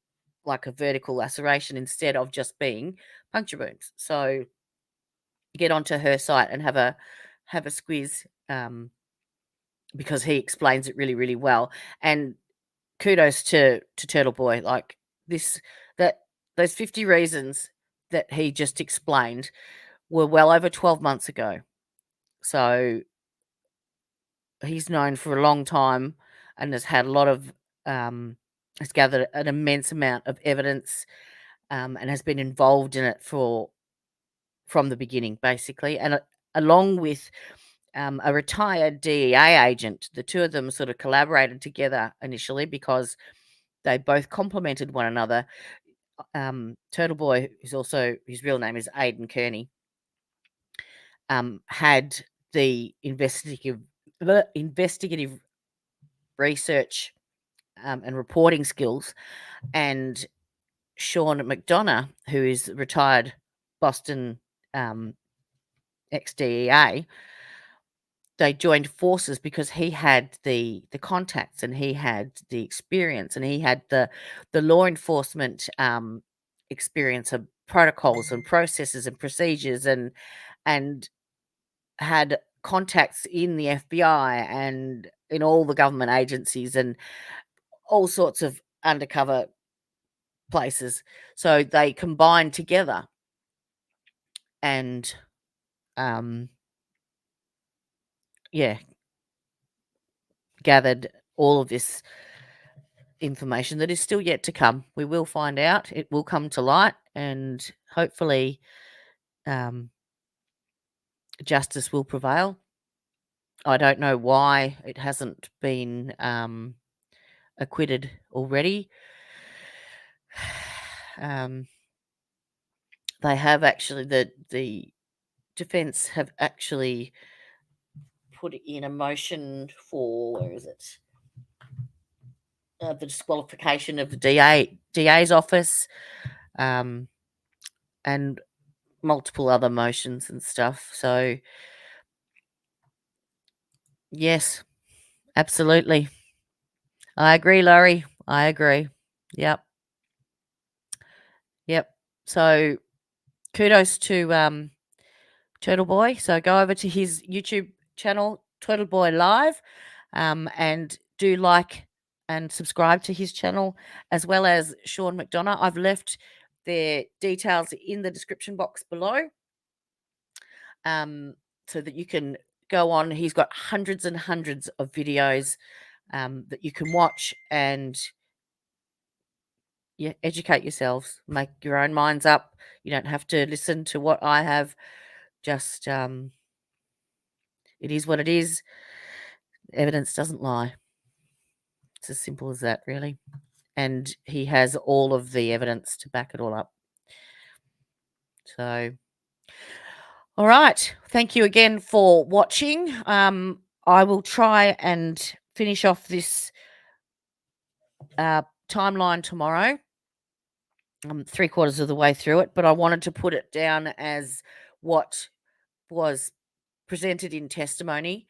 Speaker 12: like a vertical laceration instead of just being puncture wounds. So get onto her site and have a squiz because he explains it really, really well. And kudos to TURTLEBOY. Like those 50 reasons that he just explained were well over 12 months ago. So he's known for a long time and has had a lot of has gathered an immense amount of evidence and has been involved in it from the beginning, basically. And along with a retired DEA agent, the two of them sort of collaborated together initially because they both complemented one another. TURTLEBOY, who's also, his real name is Aiden Kearney, had the investigative research and reporting skills, and Sean McDonough, who is retired Boston ex-DEA, they joined forces because he had the contacts and he had the experience and he had the law enforcement experience of protocols and processes and procedures and had contacts in the FBI and in all the government agencies and all sorts of undercover places. So they combined together and gathered all of this information that is still yet to come. We will find out. It will come to light, and hopefully justice will prevail. I don't know why it hasn't been acquitted already. They have actually, the defense have actually put in a motion for, where is it? The disqualification of the DA's office, and multiple other motions and stuff. So, yes, absolutely. I agree, Laurie. I agree. Yep. So, kudos to TURTLEBOY. So go over to his YouTube channel, TURTLEBOY Live, and do like and subscribe to his channel, as well as Sean McDonough. I've left their details in the description box below, so that you can go on. He's got hundreds and hundreds of videos that you can watch and educate yourselves, make your own minds up. You don't have to listen to what I have. Just it is what it is. Evidence doesn't lie. It's as simple as that, really. And he has all of the evidence to back it all up. So, all right. Thank you again for watching. I will try and finish off this timeline tomorrow. I'm 3/4 of the way through it, but I wanted to put it down as what was presented in testimony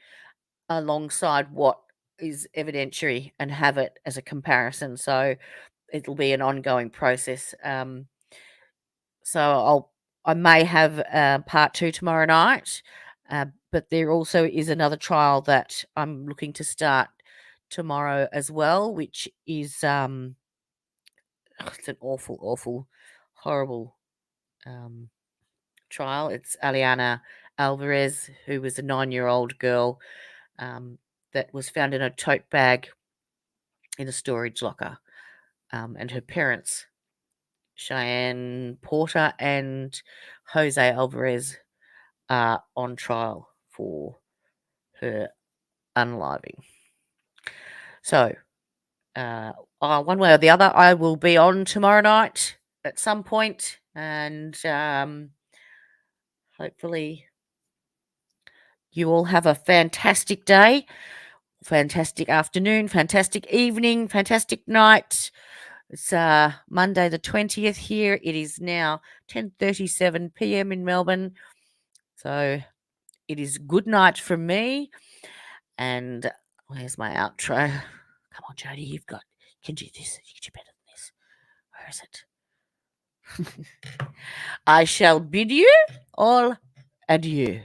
Speaker 12: alongside what is evidentiary and have it as a comparison. So it'll be an ongoing process. So I may have part 2 tomorrow night, but there also is another trial that I'm looking to start tomorrow as well, which is it's an awful, horrible trial. It's Aliana Alvarez, who was a 9-year-old girl that was found in a tote bag in a storage locker. And her parents, Cheyenne Porter and Jose Alvarez, are on trial for her unaliving. So, one way or the other, I will be on tomorrow night at some point, and hopefully you all have a fantastic day, fantastic afternoon, fantastic evening, fantastic night. It's Monday the 20th here. It is now 10:37 p.m. in Melbourne. So it is good night from me. And where's my outro? Come on, Jodie, you can do this. You can do better than this. Where is it? I shall bid you all adieu.